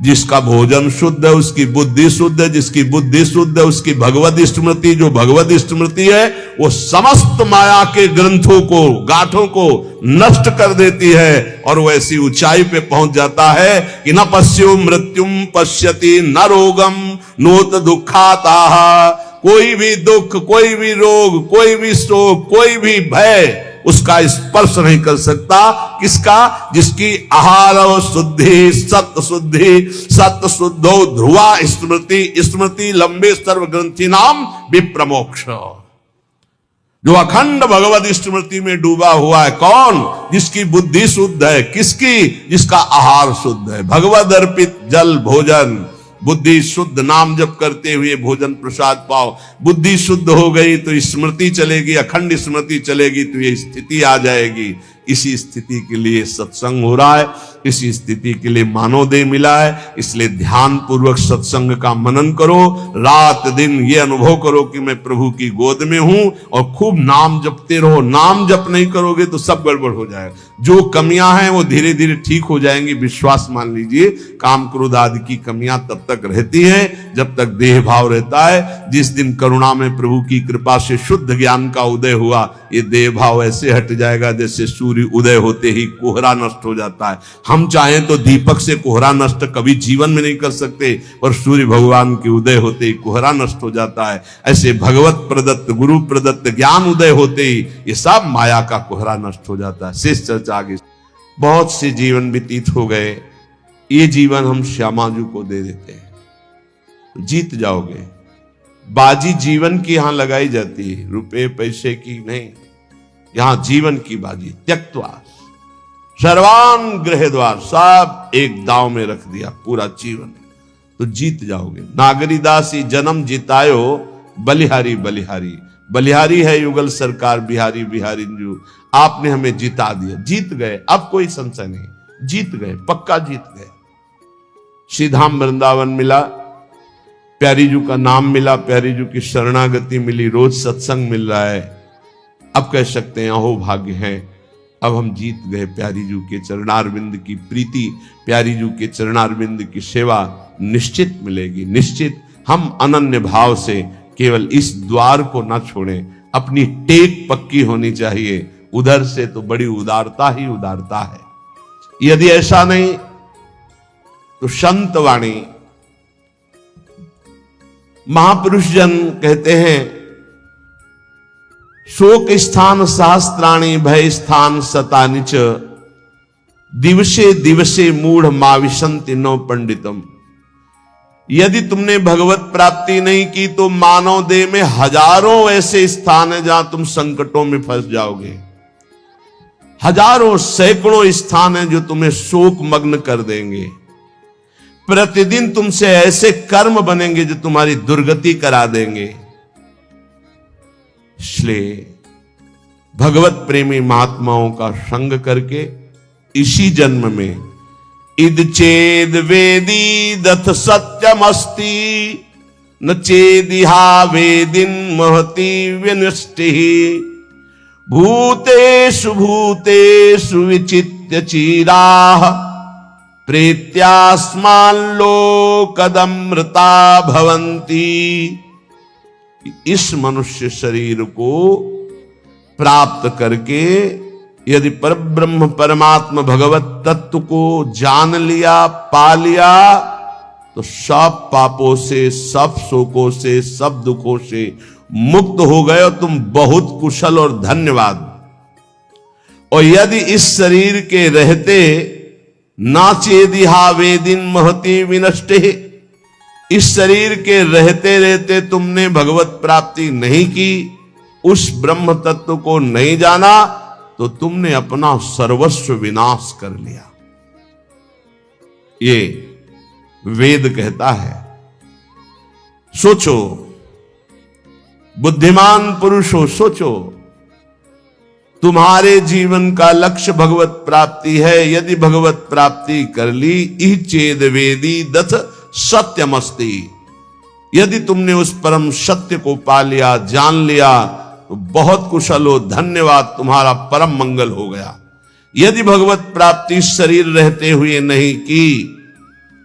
जिसका भोजन शुद्ध है उसकी बुद्धि शुद्ध है, जिसकी बुद्धि शुद्ध है उसकी भगवत स्मृति, जो भगवत स्मृति है वो समस्त माया के ग्रंथों को, गांठों को नष्ट कर देती है और वो ऐसी ऊंचाई पे पहुंच जाता है कि न पश्यो मृत्युम पश्यति न रोगम नोत दुखाता। कोई भी दुख, कोई भी रोग, कोई भी शोक, कोई भी भय उसका स्पर्श नहीं कर सकता। किसका? जिसकी आहार शुद्धि, सत्य शुद्धि, सत्य शुद्धो ध्रुवा स्मृति, स्मृति लंबे सर्व ग्रंथि नाम विप्रमोक्ष। जो अखंड भगवत स्मृति में डूबा हुआ है, कौन? जिसकी बुद्धि शुद्ध है। किसकी? जिसका आहार शुद्ध है, भगवद अर्पित जल भोजन। बुद्धि शुद्ध, नाम जप करते हुए भोजन प्रसाद पाओ। बुद्धि शुद्ध हो गई तो स्मृति चलेगी, अखंड स्मृति चलेगी तो ये स्थिति आ जाएगी। इसी स्थिति के लिए सत्संग हो रहा है, इसी स्थिति के लिए मानवदेह मिला है। इसलिए ध्यान पूर्वक सत्संग का मनन करो, रात दिन ये अनुभव करो कि मैं प्रभु की गोद में हूं, और खूब नाम जपते रहो। नाम जप नहीं करोगे तो सब गड़बड़ हो जाएगा। जो कमियां हैं वो धीरे धीरे ठीक हो जाएंगी, विश्वास मान लीजिए। काम क्रोध आदि की कमियां तब तक रहती हैं जब तक देह भाव रहता है। जिस दिन करुणा में प्रभु की कृपा से शुद्ध ज्ञान का उदय हुआ, ये देह भाव ऐसे हट जाएगा जैसे सूर्य उदय होते ही कोहरा नष्ट हो जाता है। हम चाहें तो दीपक से कोहरा नष्ट कभी जीवन में नहीं कर सकते, पर सूर्य भगवान के उदय होते ही कोहरा नष्ट हो जाता है। ऐसे भगवत प्रदत्त, गुरु प्रदत्त ज्ञान उदय होते ही ये सब माया का कोहरा नष्ट हो जाता है। शेष चर्चा आगे। बहुत से जीवन व्यतीत हो गए, ये जीवन हम श्यामाजू को दे देते हैं, जीत जाओगे। बाजी जीवन की यहां लगाई जाती है, रुपए पैसे की नहीं। यहां जीवन की बाजी। त्यक्त्वा सर्वान गृह द्वार, सब एक दांव में रख दिया पूरा जीवन, तो जीत जाओगे। नागरीदासी जन्म जितायो बलिहारी बलिहारी। बलिहारी है युगल सरकार, बिहारी बिहारी जू। आपने हमें जिता दिया, जीत गए, अब कोई संशय नहीं, जीत गए, पक्का जीत गए। श्रीधाम वृंदावन मिला, प्यारी जू का नाम मिला, प्यारी जू की शरणागति मिली, रोज सत्संग मिल रहा है। अब कह सकते हैं अहो भाग्य है, अब हम जीत गए। प्यारी जू के चरणारविंद की प्रीति, प्यारी जू के चरणारविंद की सेवा निश्चित मिलेगी, निश्चित। हम अनन्य भाव से केवल इस द्वार को ना छोड़ें, अपनी टेक पक्की होनी चाहिए। उधर से तो बड़ी उदारता ही उदारता है। यदि ऐसा नहीं तो संत वाणी, महापुरुष जन कहते हैं, शोक स्थान सहस्त्राणी भय स्थान शतानि च, दिवसे दिवसे मूढ़ माविशंति नौ पंडितम। यदि तुमने भगवत प्राप्ति नहीं की तो मानव देह में हजारों ऐसे स्थान हैं जहां तुम संकटों में फंस जाओगे। हजारों सैकड़ों स्थान हैं जो तुम्हें शोक मग्न कर देंगे। प्रतिदिन तुमसे ऐसे कर्म बनेंगे जो तुम्हारी दुर्गति करा देंगे। इसलिए भगवत प्रेमी महात्माओं का संग करके इसी जन्म में इद चेद वेदी दथ सत्यमस्ति न चेदिहा वेदिन महति विनष्टि भूतेषु भूतेषु विचित्य चीराः प्रेत्यास्माल्लोकदमृता भवन्ति। इस मनुष्य शरीर को प्राप्त करके यदि परब्रह्म परमात्मा भगवत तत्व को जान लिया, पा लिया, तो सब पापों से, सब शोकों से, सब दुखों से मुक्त हो गए और तुम बहुत कुशल और धन्यवाद। और यदि इस शरीर के रहते नाचेदिहा वेदिन महति विनष्टे, इस शरीर के रहते रहते तुमने भगवत प्राप्ति नहीं की, उस ब्रह्म तत्व को नहीं जाना, तो तुमने अपना सर्वस्व विनाश कर लिया। ये वेद कहता है। सोचो, बुद्धिमान पुरुष हो, सोचो, तुम्हारे जीवन का लक्ष्य भगवत प्राप्ति है। यदि भगवत प्राप्ति कर ली, ई चेद वेदी दथ सत्यमस्ति, यदि तुमने उस परम सत्य को पा लिया, जान लिया, तो बहुत कुशल हो, धन्यवाद, तुम्हारा परम मंगल हो गया। यदि भगवत प्राप्ति शरीर रहते हुए नहीं की,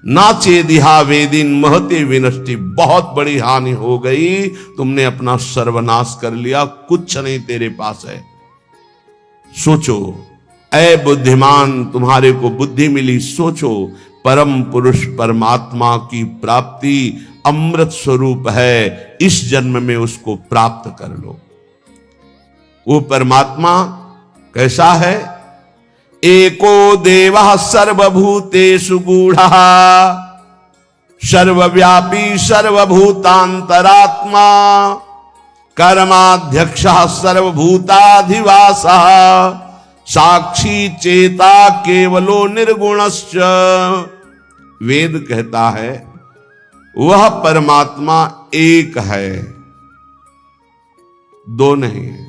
ना चेदिहा वेदिन महते विनष्टि, बहुत बड़ी हानि हो गई, तुमने अपना सर्वनाश कर लिया, कुछ नहीं तेरे पास है। सोचो, ऐ बुद्धिमान, तुम्हारे को बुद्धि मिली, सोचो, परम पुरुष परमात्मा की प्राप्ति अमृत स्वरूप है, इस जन्म में उसको प्राप्त कर लो। वो परमात्मा कैसा है? एको देवः सर्वभूतेषु गूढ़ः, सर्वव्यापी सर्वभूतांतरात्मा, कर्माध्यक्षः सर्वभूताधिवासः, साक्षी चेता केवलो निर्गुणश्च। वेद कहता है वह परमात्मा एक है, दो नहीं है।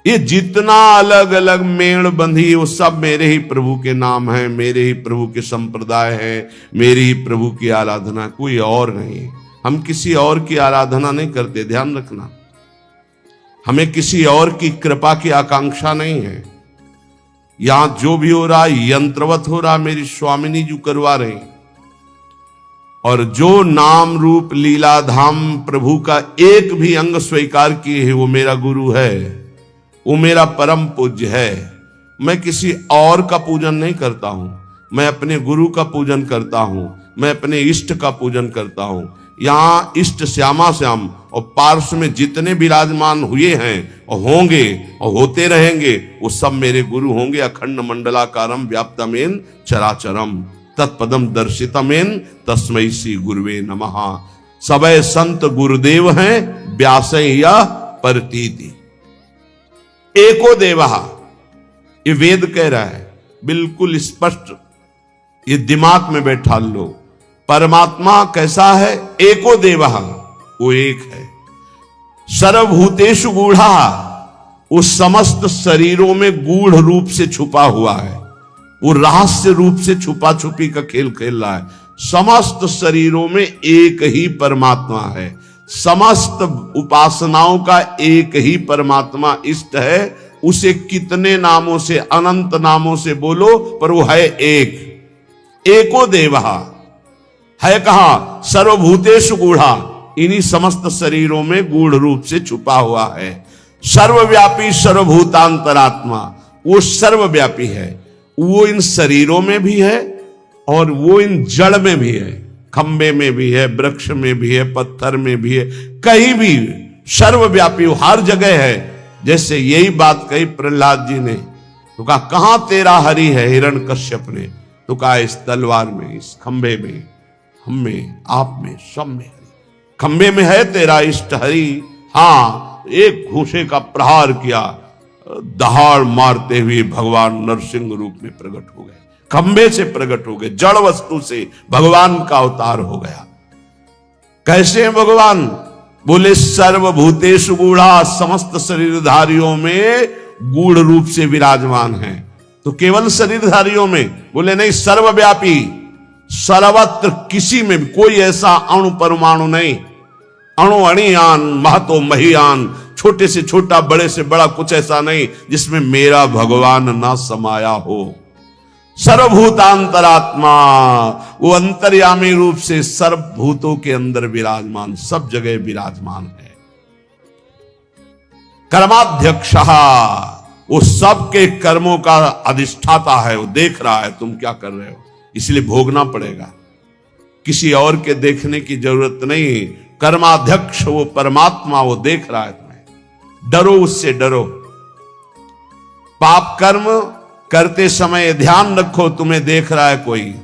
ये जितना अलग अलग मेड़ बंधी, वो सब मेरे ही प्रभु के नाम है, मेरे ही प्रभु के संप्रदाय है, मेरी ही प्रभु की आराधना, कोई और नहीं। हम किसी और की आराधना नहीं करते, ध्यान रखना। हमें किसी और की कृपा की आकांक्षा नहीं है। यहां जो भी हो रहा यंत्रवत हो रहा, मेरी स्वामिनी जी करवा रही। और जो नाम रूप लीला धाम प्रभु का एक भी अंग स्वीकार किए है, वो मेरा गुरु है, वो मेरा परम पूज्य है। मैं किसी और का पूजन नहीं करता हूं, मैं अपने गुरु का पूजन करता हूं, मैं अपने इष्ट का पूजन करता हूं। यहां इष्ट श्यामा श्याम और पार्श्व में जितने विराजमान हुए हैं और होंगे और होते रहेंगे, वो सब मेरे गुरु होंगे। अखंड मंडलाकारम व्याप्तमेन चराचरम तत्पदम दर्शितमेन तस्मै श्री गुरुवे नमः। सबे संत गुरुदेव हैं, व्यासै या परतीति। एको देवः, ये वेद कह रहा है, बिल्कुल स्पष्ट, ये दिमाग में बैठा लो। परमात्मा कैसा है? एको देवः, वो एक है। सर्वभूतेषु गूढ़ः, उस समस्त शरीरों में गूढ़ रूप से छुपा हुआ है, वो रहस्य रूप से छुपा छुपी का खेल खेल रहा है। समस्त शरीरों में एक ही परमात्मा है, समस्त उपासनाओं का एक ही परमात्मा इष्ट है। उसे कितने नामों से, अनंत नामों से बोलो, पर वो है एक। एको देवः है कहां? सर्वभूतेषु गूढ़ा, इन्हीं समस्त शरीरों में गूढ़ रूप से छुपा हुआ है। सर्वव्यापी सर्वभूतांतरात्मा, वो सर्वव्यापी है, वो इन शरीरों में भी है और वो इन जड़ में भी है, खंबे में भी है, वृक्ष में भी है, पत्थर में भी है, कहीं भी सर्वव्यापी, वो हर जगह है। जैसे यही बात कही प्रहलाद जी ने, तो कहा कहां तेरा हरि है? हिरण्यकश्यप ने तो कहा इस तलवार में, इस खंबे में, हम में, आप में, सब में हरि। खंबे में है तेरा इष्ट हरि। हां, एक घूंसे का प्रहार किया, दहाड़ मारते हुए भगवान नरसिंह रूप में प्रकट हो गए, खंबे से प्रकट हो गए, जड़ वस्तु से भगवान का अवतार हो गया। कैसे हैं भगवान? बोले सर्वभूतेषु गूढ़ा, समस्त शरीरधारियों में गूढ़ रूप से विराजमान है। तो केवल शरीरधारियों में? बोले नहीं, सर्वव्यापी, सर्वत्र, किसी में भी कोई ऐसा अणु परमाणु नहीं, अणु अणियान, महतो महियान, छोटे से छोटा, बड़े से बड़ा, कुछ ऐसा नहीं जिसमें मेरा भगवान ना समाया हो। सर्वभूतांतरात्मा, वो अंतर्यामी रूप से सर्वभूतों के अंदर विराजमान, सब जगह विराजमान है। कर्माध्यक्षः, वो सबके कर्मों का अधिष्ठाता है, वो देख रहा है तुम क्या कर रहे हो, इसलिए भोगना पड़ेगा। किसी और के देखने की जरूरत नहीं। कर्माध्यक्ष वो परमात्मा, वो देख रहा है तुम्हें। डरो उससे, डरो। पाप कर्म करते समय ध्यान रखो, तुम्हें देख रहा है कोई,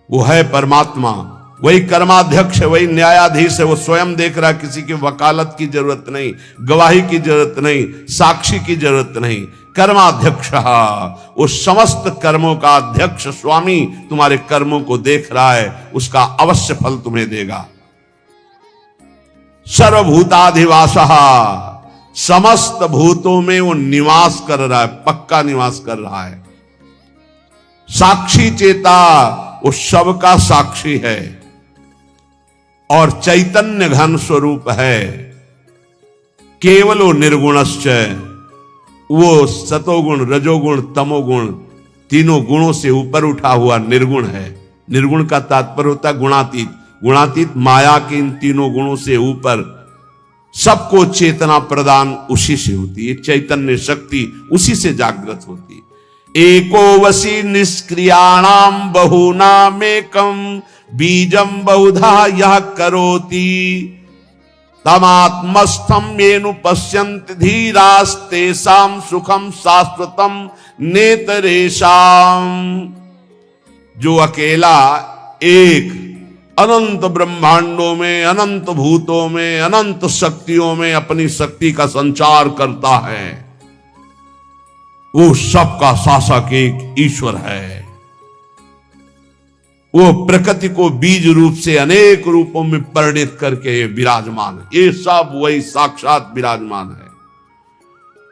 वो है परमात्मा। वही कर्माध्यक्ष है, वही न्यायाधीश है। वो स्वयं देख रहा है, किसी की वकालत की जरूरत नहीं, गवाही की जरूरत नहीं, साक्षी की जरूरत नहीं। कर्माध्यक्ष, वो समस्त कर्मों का अध्यक्ष स्वामी तुम्हारे कर्मों को देख रहा है, उसका अवश्य फल तुम्हें देगा। सर्वभूताधिवासः, समस्त भूतों में वो निवास कर रहा है, पक्का निवास कर रहा है। साक्षी चेता, वो सबका साक्षी है और चैतन्य घन स्वरूप है। केवलो निर्गुणश्च, वो सतोगुण, रजोगुण, तमोगुण तीनों गुणों से ऊपर उठा हुआ निर्गुण है। निर्गुण का तात्पर्य होता है गुणातीत। गुणातीत माया के इन तीनों गुणों से ऊपर, सबको चेतना प्रदान उसी से होती है। चैतन्य शक्ति उसी से जागृत होती है। एको वसी निष्क्रियाणाम बहुनामेकम बीजम बहुधा यह करोति तमात्मस्थम येनु पश्यन्ति धीरास्तेषाम सुखम शाश्वतम नेतरेषाम। जो अकेला एक अनंत ब्रह्मांडों में, अनंत भूतों में, अनंत शक्तियों में अपनी शक्ति का संचार करता है, वो सबका शासक एक ईश्वर है। वो प्रकृति को बीज रूप से अनेक रूपों में परिणित करके विराजमान है। ये सब वही साक्षात विराजमान है,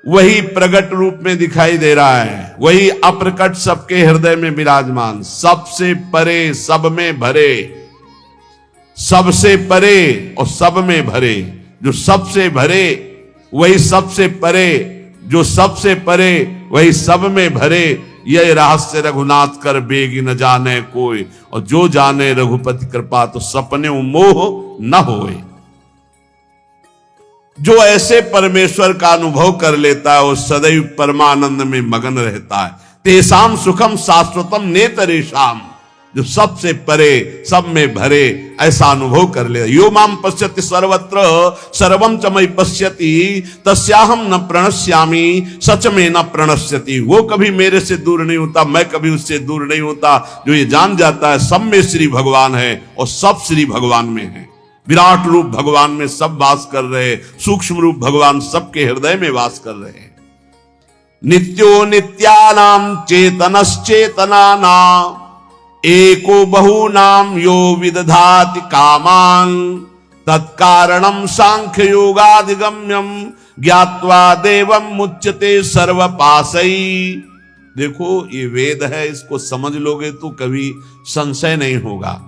वही प्रकट रूप में दिखाई दे रहा है, वही अप्रकट सबके हृदय में विराजमान, सबसे परे, सब में भरे, सबसे परे और सब में भरे। जो सबसे भरे वही सबसे परे, जो सबसे परे वही सब में भरे। यह रहस्य रघुनाथ कर बेगी न जाने कोई, और जो जाने रघुपति कृपा तो सपने मोह न होए। जो ऐसे परमेश्वर का अनुभव कर लेता है, वो सदैव परमानंद में मगन रहता है। तेसाम सुखम शाश्वतम नेतरेषाम, जो सबसे परे, सब में भरे, ऐसा अनुभव कर ले। यो माम पश्यति सर्वत्र सर्वम च मयि पश्यति तस्याहम न प्रणश्यामि सच में न प्रणश्यति। वो कभी मेरे से दूर नहीं होता, मैं कभी उससे दूर नहीं होता। जो ये जान जाता है सब में श्री भगवान है और सब श्री भगवान में है। विराट रूप भगवान में सब वास कर रहे, सूक्ष्म रूप भगवान सबके हृदय में वास कर रहे हैं। नित्यो नित्यानाम चेतनश्चेतनानाम एको बहुनाम यो विदधाति कामान तत्कारणम सांख्य योगाधिगम्यम ज्ञात्वा देवम मुच्यते सर्वपासई। देखो ये वेद है, इसको समझ लोगे तो कभी संशय नहीं होगा।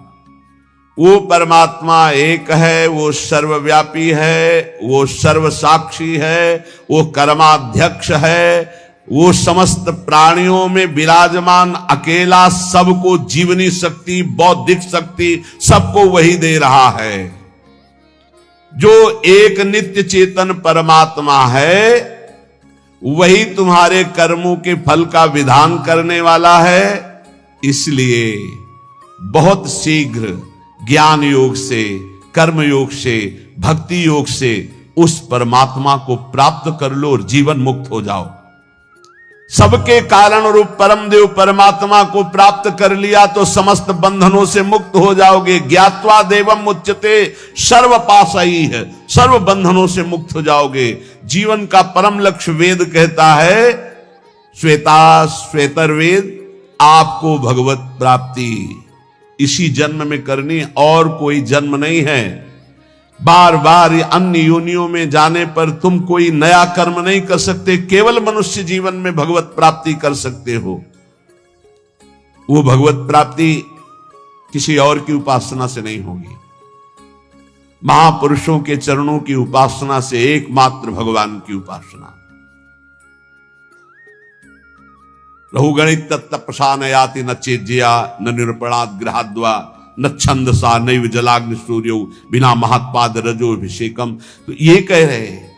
वो परमात्मा एक है, वो सर्वव्यापी है, वो सर्वसाक्षी है, वो कर्माध्यक्ष है, वो समस्त प्राणियों में विराजमान अकेला, सबको जीवनी शक्ति, बौद्धिक शक्ति सबको वही दे रहा है। जो एक नित्य चेतन परमात्मा है, वही तुम्हारे कर्मों के फल का विधान करने वाला है। इसलिए बहुत शीघ्र ज्ञान योग से, कर्म योग से, भक्ति योग से उस परमात्मा को प्राप्त कर लो और जीवन मुक्त हो जाओ। सबके कारण रूप परम देव परमात्मा को प्राप्त कर लिया तो समस्त बंधनों से मुक्त हो जाओगे। ज्ञात्वा देवम मुच्यते सर्वपाशई है, सर्व बंधनों से मुक्त हो जाओगे। जीवन का परम लक्ष्य वेद कहता है, श्वेता श्वेतर्वेद, आपको भगवत प्राप्ति इसी जन्म में करनी, और कोई जन्म नहीं है। बार बार अन्य योनियों में जाने पर तुम कोई नया कर्म नहीं कर सकते। केवल मनुष्य जीवन में भगवत प्राप्ति कर सकते हो। वो भगवत प्राप्ति किसी और की उपासना से नहीं होगी, महापुरुषों के चरणों की उपासना से, एकमात्र भगवान की उपासना। रहुगणित तत्तपसा न याति न चेज्या न निरूपणात् गृहाद्वा न छंदसा नैव जलाग्नि सूर्यो बिना महात्पाद रजोभिषेकम। तो ये कह रहे हैं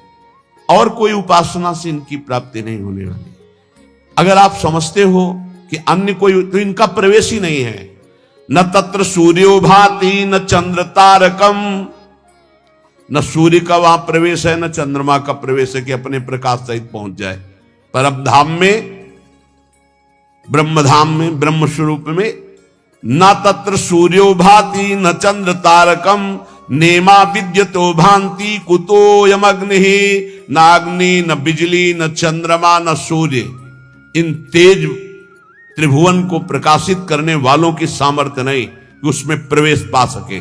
और कोई उपासना से इनकी प्राप्ति नहीं होने वाली। अगर आप समझते हो कि अन्य कोई, तो इनका प्रवेश ही नहीं है। न तत्र सूर्यो भाति न चंद्र तारकम, न सूर्य का वहां प्रवेश है, न चंद्रमा का प्रवेश है कि अपने प्रकाश सहित पहुंच जाए परम धाम में, ब्रह्मधाम में, ब्रह्म स्वरूप में। न तत्र सूर्यो भाति न चंद्र तारकम नेमा विद्यतो भांति कुतोयम अग्नि, न अग्नि न बिजली न चंद्रमा न सूर्य, इन तेज त्रिभुवन को प्रकाशित करने वालों की सामर्थ्य नहीं कि उसमें प्रवेश पा सके।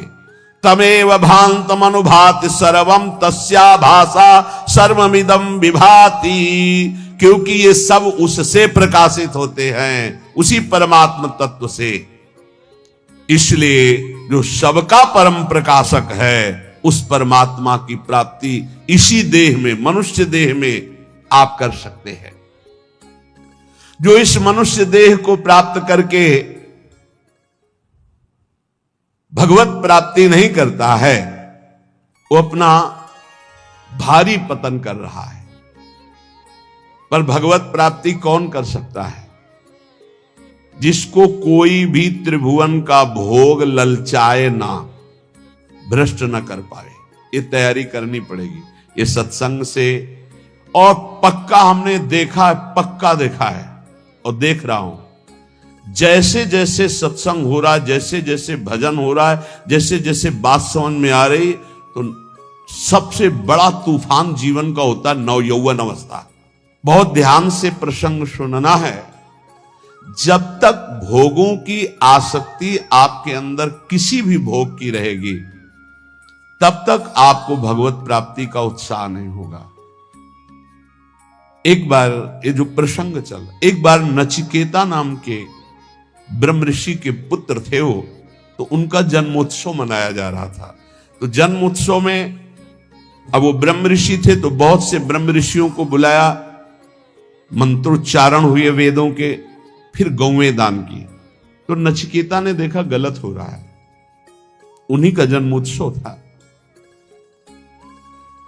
तमेव भांतम अनुभाति सर्वम तस्या भाषा सर्वमिदं विभाति, क्योंकि ये सब उससे प्रकाशित होते हैं, उसी परमात्म तत्व से। इसलिए जो सबका परम प्रकाशक है उस परमात्मा की प्राप्ति इसी देह में, मनुष्य देह में आप कर सकते हैं। जो इस मनुष्य देह को प्राप्त करके भगवत प्राप्ति नहीं करता है वो अपना भारी पतन कर रहा है। पर भगवत प्राप्ति कौन कर सकता है? जिसको कोई भी त्रिभुवन का भोग ललचाए ना, भ्रष्ट न कर पाए। ये तैयारी करनी पड़ेगी ये सत्संग से। और पक्का हमने देखा है, पक्का देखा है और देख रहा हूं, जैसे जैसे सत्संग हो रहा है, जैसे जैसे भजन हो रहा है, जैसे जैसे बात समझ में आ रही, तो सबसे बड़ा तूफान जीवन का होता है नवयौवन अवस्था। बहुत ध्यान से प्रसंग सुनना है। जब तक भोगों की आसक्ति आपके अंदर किसी भी भोग की रहेगी, तब तक आपको भगवत प्राप्ति का उत्साह नहीं होगा। एक बार ये जो प्रसंग चल, एक बार नचिकेता नाम के ब्रह्म ऋषि के पुत्र थे वो, तो उनका जन्मोत्सव मनाया जा रहा था। तो जन्मोत्सव में अब वो ब्रह्म ऋषि थे तो बहुत से ब्रह्म ऋषियों को बुलाया, मंत्रोच्चारण हुए वेदों के, फिर गौवें दान की। तो नचिकेता ने देखा गलत हो रहा है, उन्हीं का जन्मोत्सव था।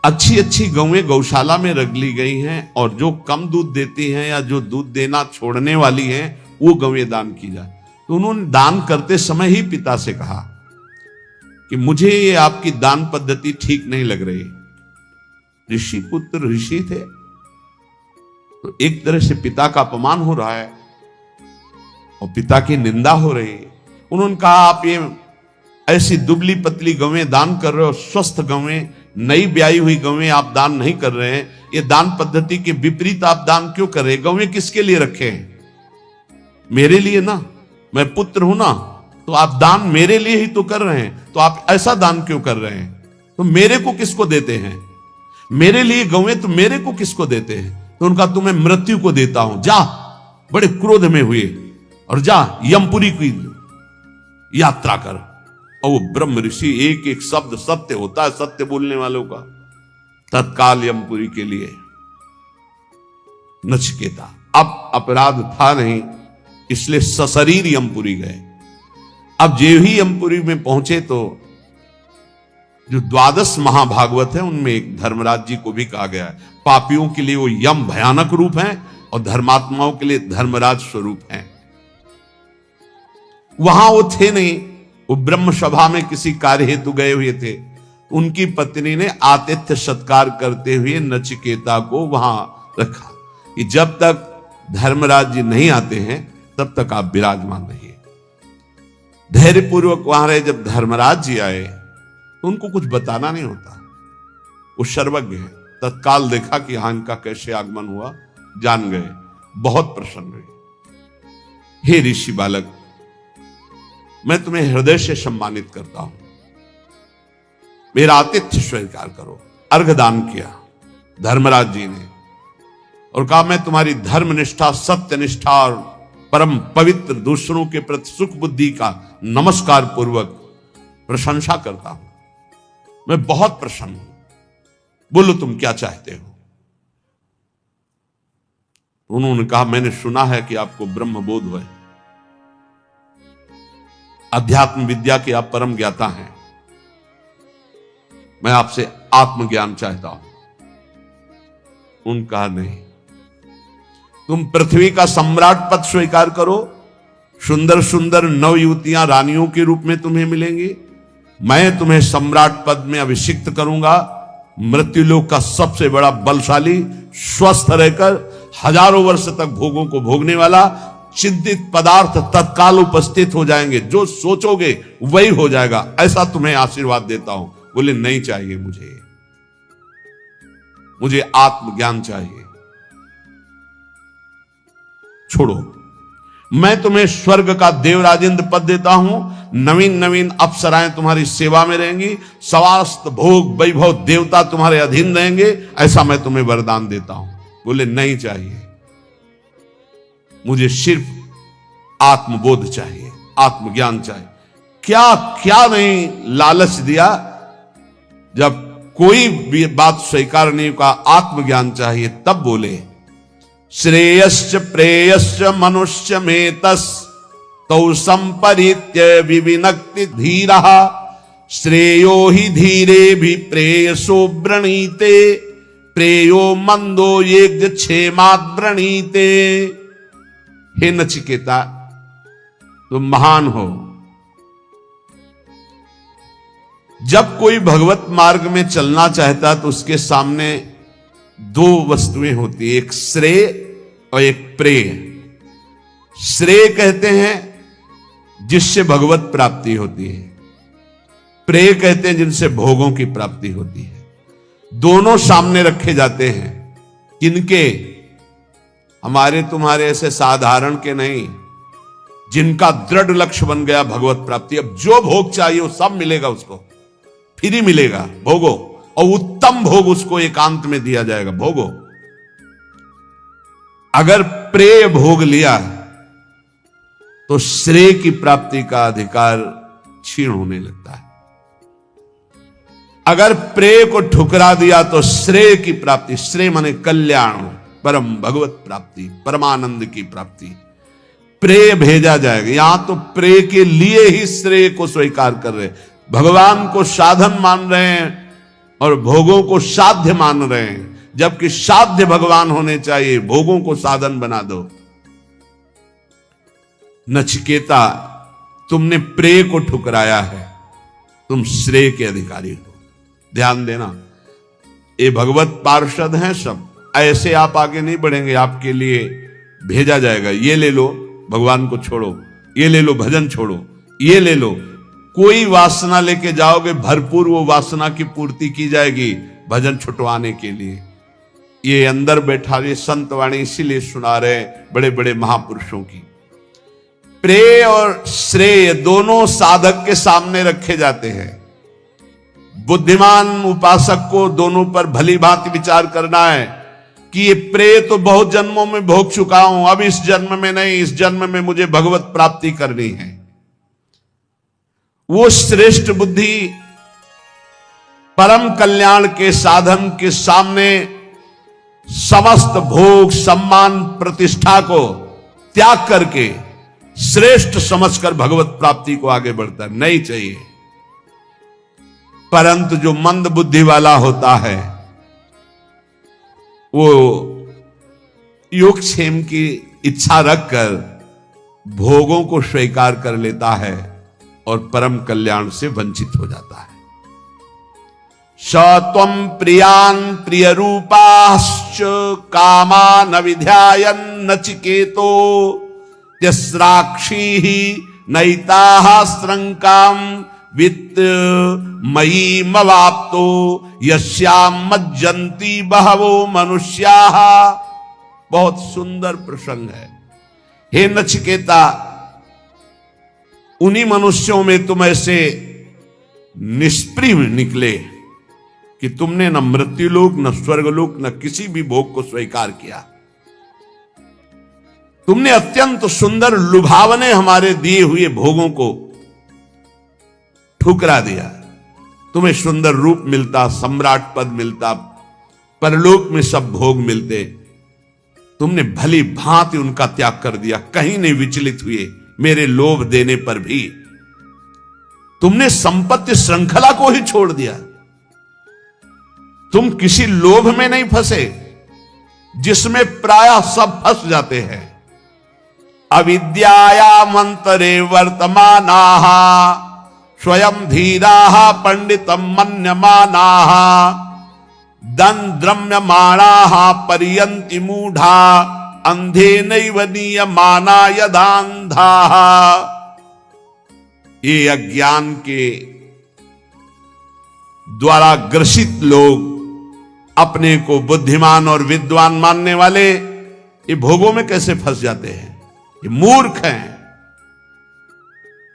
अच्छी अच्छी गौवें गौशाला में रख ली गई हैं और जो कम दूध देती हैं या जो दूध देना छोड़ने वाली हैं वो गौवें दान की जाए। तो उन्होंने दान करते समय ही पिता से कहा कि मुझे ये आपकी दान पद्धति ठीक नहीं लग रही। ऋषि पुत्र ऋषि थे, तो एक तरह से पिता का अपमान हो रहा है और पिता की निंदा हो रही है। उन्होंने कहा आप ये ऐसी दुबली पतली गौवें दान कर रहे हो, स्वस्थ गौवें, नई ब्याई हुई गौवें आप दान नहीं कर रहे हैं। ये दान पद्धति के विपरीत आप दान क्यों कर रहे हैं? गौवें किसके लिए रखे हैं? मेरे लिए ना, मैं पुत्र हूं ना, तो आप दान मेरे लिए ही तो कर रहे हैं, तो आप ऐसा दान क्यों कर रहे हैं? तो मेरे को किसको देते हैं? मेरे लिए गौवें तो मेरे को किसको देते हैं? तो उनका तुम्हें मृत्यु को देता हूं, जा। बड़े क्रोध में हुए और जा यमपुरी की यात्रा कर। और वो ब्रह्म ऋषि, एक एक शब्द सत्य होता है सत्य बोलने वालों का, तत्काल यमपुरी के लिए नचिकेता। अब अपराध था नहीं, इसलिए सशरीर यमपुरी गए। अब जे ही यमपुरी में पहुंचे तो जो 12 महाभागवत है उनमें एक धर्मराज जी को भी कहा गया है। पापियों के लिए वो यम भयानक रूप है और धर्मात्माओं के लिए धर्मराज स्वरूप है। वहां वो थे नहीं, वो ब्रह्म सभा में किसी कार्य हेतु गए हुए थे। उनकी पत्नी ने आतिथ्य सत्कार करते हुए नचिकेता को वहां रखा कि जब तक धर्मराज जी नहीं आते हैं तब तक आप विराजमान रहिए। धैर्यपूर्वक वहां रहे। जब धर्मराज जी आए तो उनको कुछ बताना नहीं होता, वो सर्वज्ञ है। तत्काल देखा कि हाँ इनका कैसे आगमन हुआ, जान गए, बहुत प्रसन्न हुए। हे ऋषि बालक, मैं तुम्हें हृदय से सम्मानित करता हूं, मेरा आतिथ्य स्वीकार करो। अर्घदान किया धर्मराज जी ने और कहा मैं तुम्हारी धर्मनिष्ठा, सत्यनिष्ठा और परम पवित्र दूसरों के प्रति सुख बुद्धि का नमस्कार पूर्वक प्रशंसा करता हूं। मैं बहुत प्रसन्न हूं, बोलो तुम क्या चाहते हो? उन्होंने कहा मैंने सुना है कि आपको ब्रह्म बोध हुआ, अध्यात्म विद्या के आप परम ज्ञाता हैं, मैं आपसे आत्मज्ञान चाहता हूं। उनका नहीं, तुम पृथ्वी का सम्राट पद स्वीकार करो, सुंदर सुंदर नव युवतियां रानियों के रूप में तुम्हें मिलेंगी, मैं तुम्हें सम्राट पद में अभिषिक्त करूंगा। मृत्युलोक का सबसे बड़ा बलशाली, स्वस्थ रहकर हजारों वर्ष तक भोगों को भोगने वाला, चिंतित पदार्थ तत्काल उपस्थित हो जाएंगे, जो सोचोगे वही हो जाएगा, ऐसा तुम्हें आशीर्वाद देता हूं। बोले नहीं चाहिए, मुझे आत्मज्ञान चाहिए, छोड़ो। मैं तुम्हें स्वर्ग का देवराजेंद्र पद देता हूं, नवीन नवीन अप्सराएं तुम्हारी सेवा में रहेंगी, स्वास्थ्य भोग वैभव देवता तुम्हारे अधीन रहेंगे, ऐसा मैं तुम्हें वरदान देता हूं। बोले नहीं चाहिए, मुझे सिर्फ आत्मबोध चाहिए, आत्मज्ञान चाहिए। क्या क्या नहीं लालच दिया, जब कोई भी बात स्वीकार नहीं का, आत्मज्ञान चाहिए, तब बोले श्रेयश्च प्रेयश्च मनुष्य में तस् तौ संपरित्य विविनक्ति धीरः श्रेयो ही धीरे भी प्रेयसो व्रणीते प्रेयो मंदो यज्ञ क्षेमात् व्रणीते। हे नचिकेता, तुम महान हो। जब कोई भगवत मार्ग में चलना चाहता तो उसके सामने दो वस्तुएं होती है, एक श्रेय और एक प्रेय। श्रेय कहते हैं जिससे भगवत प्राप्ति होती है, प्रेय कहते हैं जिनसे भोगों की प्राप्ति होती है। दोनों सामने रखे जाते हैं। किनके? हमारे तुम्हारे ऐसे साधारण के नहीं, जिनका दृढ़ लक्ष्य बन गया भगवत प्राप्ति। अब जो भोग चाहिए वो सब मिलेगा, उसको फ्री मिलेगा, भोगो, और उत्तम भोग उसको एकांत में दिया जाएगा, भोगो। अगर प्रेय भोग लिया तो श्रेय की प्राप्ति का अधिकार क्षीण होने लगता है। अगर प्रेय को ठुकरा दिया तो श्रेय की प्राप्ति, श्रेय माने कल्याण, परम भगवत प्राप्ति, परमानंद की प्राप्ति, प्रेय भेजा जाएगा। यहां तो प्रेय के लिए ही श्रेय को स्वीकार कर रहे, भगवान को साधन मान रहे हैं और भोगों को साध्य मान रहे हैं, जबकि साध्य भगवान होने चाहिए, भोगों को साधन बना दो। नचिकेता, तुमने प्रेय को ठुकराया है, तुम श्रेय के अधिकारी हो। ध्यान देना, ये भगवत पार्षद हैं सब, ऐसे आप आगे नहीं बढ़ेंगे, आपके लिए भेजा जाएगा। ये ले लो, भगवान को छोड़ो, ये ले लो, भजन छोड़ो, ये ले लो। कोई वासना लेके जाओगे, भरपूर वो वासना की पूर्ति की जाएगी भजन छुटवाने के लिए। ये अंदर बैठा ये संत वाणी इसीलिए सुना रहे बड़े बड़े महापुरुषों की। प्रेय और श्रेय दोनों साधक के सामने रखे जाते हैं। बुद्धिमान उपासक को दोनों पर भली भांति विचार करना है कि ये प्रेय तो बहुत जन्मों में भोग चुका हूं, अब इस जन्म में नहीं, इस जन्म में मुझे भगवत प्राप्ति करनी है। वो श्रेष्ठ बुद्धि परम कल्याण के साधन के सामने समस्त भोग, सम्मान, प्रतिष्ठा को त्याग करके श्रेष्ठ समझकर भगवत प्राप्ति को आगे बढ़ता नहीं चाहिए। परंतु जो मंद बुद्धि वाला होता है वो योगक्षेम की इच्छा रखकर भोगों को स्वीकार कर लेता है और परम कल्याण से वंचित हो जाता है। सत्वं प्रियान प्रिय रूपाश्च कामान विध्यायन नचिकेतो तिस्राक्षी नैताः श्रृंकाम वित्त मयी मवाप्तो यस्याम मज्जन्ति बहवो मनुष्याः। बहुत सुंदर प्रसंग है। हे नचिकेता, उन्हीं मनुष्यों में तुम ऐसे निष्प्रिय निकले कि तुमने न मृत्युलोक, न स्वर्गलोक, न किसी भी भोग को स्वीकार किया। तुमने अत्यंत सुंदर लुभावने हमारे दिए हुए भोगों को ठुकरा दिया। तुम्हें सुंदर रूप मिलता, सम्राट पद मिलता, परलोक में सब भोग मिलते, तुमने भली भांति उनका त्याग कर दिया, कहीं नहीं विचलित हुए। मेरे लोभ देने पर भी तुमने संपत्ति श्रृंखला को ही छोड़ दिया। तुम किसी लोभ में नहीं फंसे जिसमें प्रायः सब फंस जाते हैं। अविद्याया मंतरे वर्तमानाः स्वयं धीराः पंडितम मन्यमानाः दंद्रम्यमाणाः पर्यन्ति मूढ़ा अंधे नैव नीयमाना यदांधाः। ये अज्ञान के द्वारा ग्रसित लोग, अपने को बुद्धिमान और विद्वान मानने वाले, ये भोगों में कैसे फंस जाते हैं? ये मूर्ख हैं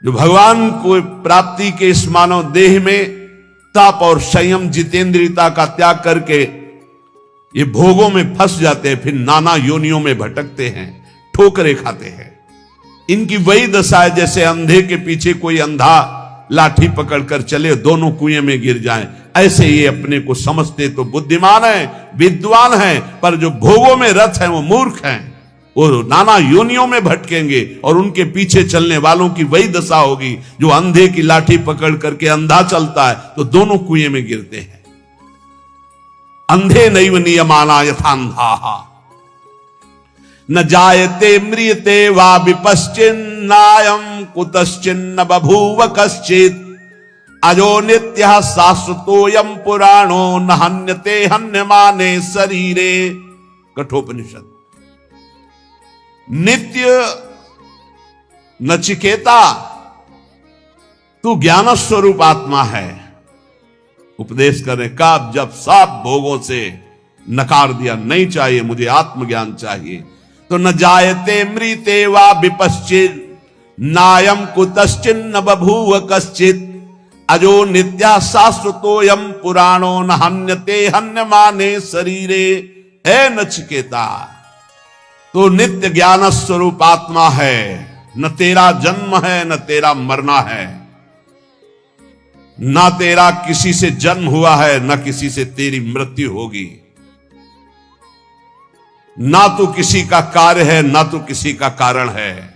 जो भगवान को प्राप्ति के इस मानव देह में तप और संयम जितेंद्रियता का त्याग करके ये भोगों में फंस जाते हैं, फिर नाना योनियों में भटकते हैं, ठोकरे खाते हैं। इनकी वही दशा है जैसे अंधे के पीछे कोई अंधा लाठी पकड़कर चले, दोनों कुएं में गिर जाएं। ऐसे ये अपने को समझते तो बुद्धिमान है, विद्वान है, पर जो भोगों में रत है वो मूर्ख हैं। वो नाना योनियों में भटकेंगे और उनके पीछे चलने वालों की वही दशा होगी जो अंधे की लाठी पकड़ करके अंधा चलता है तो दोनों कुएं में गिरते हैं। अंधे नैव नियमाना यथांधाः न जायते म्रियते वा विपश्चिन्नायं कुतश्चिन्न बभूव कश्चित् अजो नित्यः शाश्वतोऽयं पुराणो न हन्यते हन्यमाने शरीरे। कठोपनिषद। नित्य नचिकेता, तू ज्ञान स्वरूप आत्मा है। उपदेश करने का जब सब भोगों से नकार दिया, नहीं चाहिए मुझे आत्मज्ञान चाहिए, तो न जायते मृते वा विपश्चित् नायम कुतश्चिन्न बभूव कश्चित् अजो नित्या शाश्वतोऽयं पुराणो न हन्यते हन्यमाने शरीरे। हे नचिकेता, तो नित्य ज्ञान स्वरूप आत्मा है, न तेरा जन्म है न तेरा मरना है, ना तेरा किसी से जन्म हुआ है न किसी से तेरी मृत्यु होगी, ना तू किसी का कार्य है ना तू किसी का कारण है।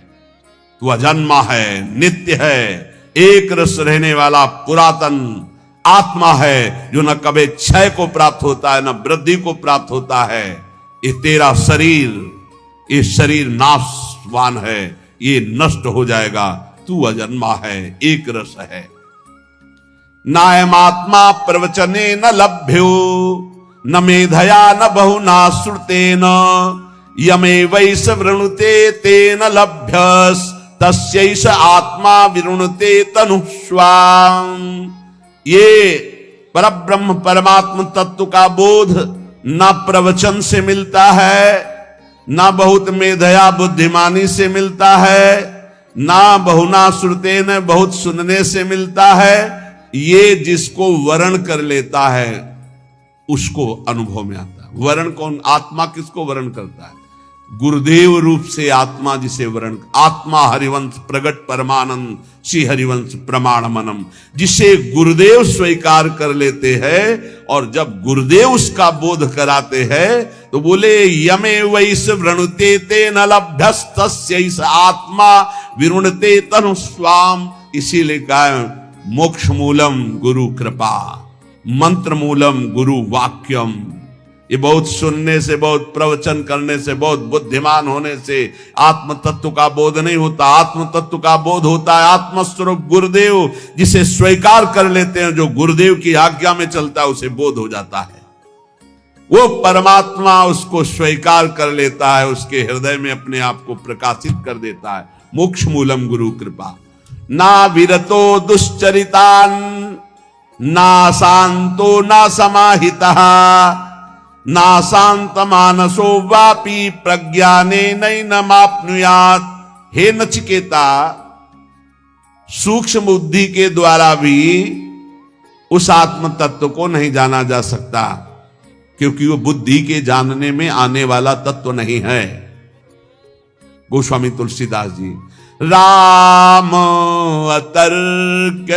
तू अजन्मा है, नित्य है, एक रस रहने वाला पुरातन आत्मा है जो न कभी क्षय को प्राप्त होता है न वृद्धि को प्राप्त होता है। ये तेरा शरीर, ये शरीर नाशवान है, ये नष्ट हो जाएगा। तू अजन्मा है, एक रस है। नायमात्मा प्रवचने न लभ्यो न मेधया न बहुना श्रुतेन यमे वैस वृणुते तेन लभ्यस तस्यैष आत्मा विरुणुते तनुष्वाम। ये परब्रह्म परमात्म तत्व का बोध न प्रवचन से मिलता है, ना बहुत मेधया बुद्धिमानी से मिलता है, ना बहुना श्रुतेन बहुत सुनने से मिलता है। ये जिसको वर्ण कर लेता है उसको अनुभव में आता है। वर्ण कौन? आत्मा किसको वर्ण करता है? गुरुदेव रूप से आत्मा जिसे वर्ण, आत्मा हरिवंश प्रगट परमानंद श्री हरिवंश प्रमाण मनम, जिसे गुरुदेव स्वीकार कर लेते हैं और जब गुरुदेव उसका बोध कराते हैं तो बोले यमे वैस वृणुते तेन लभ्यस्तस्यैष आत्मा विरुणते तनुस्वाम। इसीलिए कहा मोक्ष मूलम गुरु कृपा, मंत्र मूलम गुरु वाक्यम। ये बहुत सुनने से, बहुत प्रवचन करने से, बहुत बुद्धिमान होने से आत्म तत्व का बोध नहीं होता। आत्म तत्व का बोध होता है आत्मस्वरूप गुरुदेव जिसे स्वीकार कर लेते हैं, जो गुरुदेव की आज्ञा में चलता है उसे बोध हो जाता है। वो परमात्मा उसको स्वीकार कर लेता है, उसके हृदय में अपने आप को प्रकाशित कर देता है। मोक्ष मूलम गुरु कृपा। ना विरतो दुश्चरितान ना शांतो ना समाहितः ना शांत मानसो वापी प्रज्ञाने नैनमाप्नुयात्। हे नचिकेता, सूक्ष्म बुद्धि के द्वारा भी उस आत्म तत्व को नहीं जाना जा सकता, क्योंकि वो बुद्धि के जानने में आने वाला तत्व नहीं है। गोस्वामी तुलसीदास जी, राम अतर्क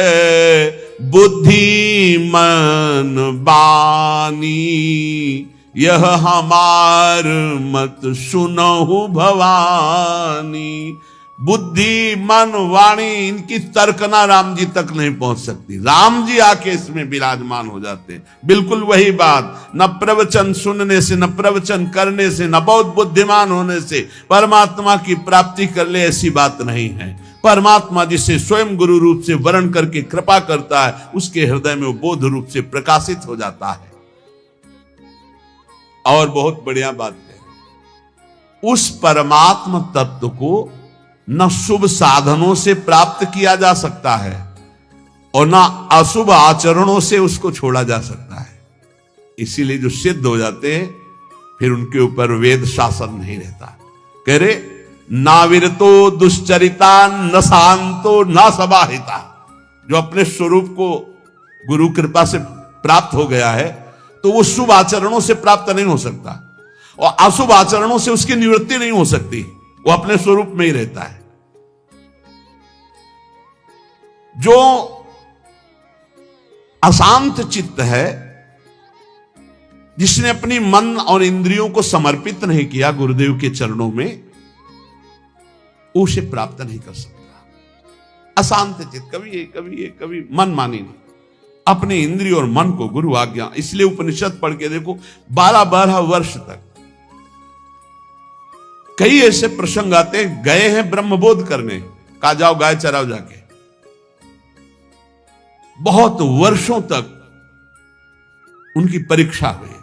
बुद्धि मन बानी यह हमार मत सुनहु भवानी। बुद्धि मन वाणी इनकी तर्कना राम जी तक नहीं पहुंच सकती। राम जी आके इसमें विराजमान हो जाते हैं। बिल्कुल वही बात, न प्रवचन सुनने से, न प्रवचन करने से, न बहुत बुद्धिमान होने से परमात्मा की प्राप्ति कर ले, ऐसी बात नहीं है। परमात्मा जिसे स्वयं गुरु रूप से वर्ण करके कृपा करता है, उसके हृदय में वो बोध रूप से प्रकाशित हो जाता है। और बहुत बढ़िया बात है, उस परमात्म तत्व को न शुभ साधनों से प्राप्त किया जा सकता है और ना अशुभ आचरणों से उसको छोड़ा जा सकता है। इसीलिए जो सिद्ध हो जाते हैं फिर उनके ऊपर वेद शासन नहीं रहता। कह रहे नाविरतो दुश्चरिता न शांतो न समाहिता। जो अपने स्वरूप को गुरु कृपा से प्राप्त हो गया है तो वो शुभ आचरणों से प्राप्त नहीं हो सकता और अशुभ आचरणों से उसकी निवृत्ति नहीं हो सकती। वो अपने स्वरूप में ही रहता है। जो अशांत चित्त है, जिसने अपनी मन और इंद्रियों को समर्पित नहीं किया गुरुदेव के चरणों में, उसे प्राप्त नहीं कर सकता। अशांत चित्त कभी मन मानी नहीं, अपने इंद्रिय और मन को गुरु आज्ञा। इसलिए उपनिषद पढ़ के देखो 12-12 वर्ष तक कई ऐसे प्रसंग आते, गए हैं ब्रह्मबोध करने, कहा जाओ गाय चराओ जाके। बहुत वर्षों तक उनकी परीक्षा हुई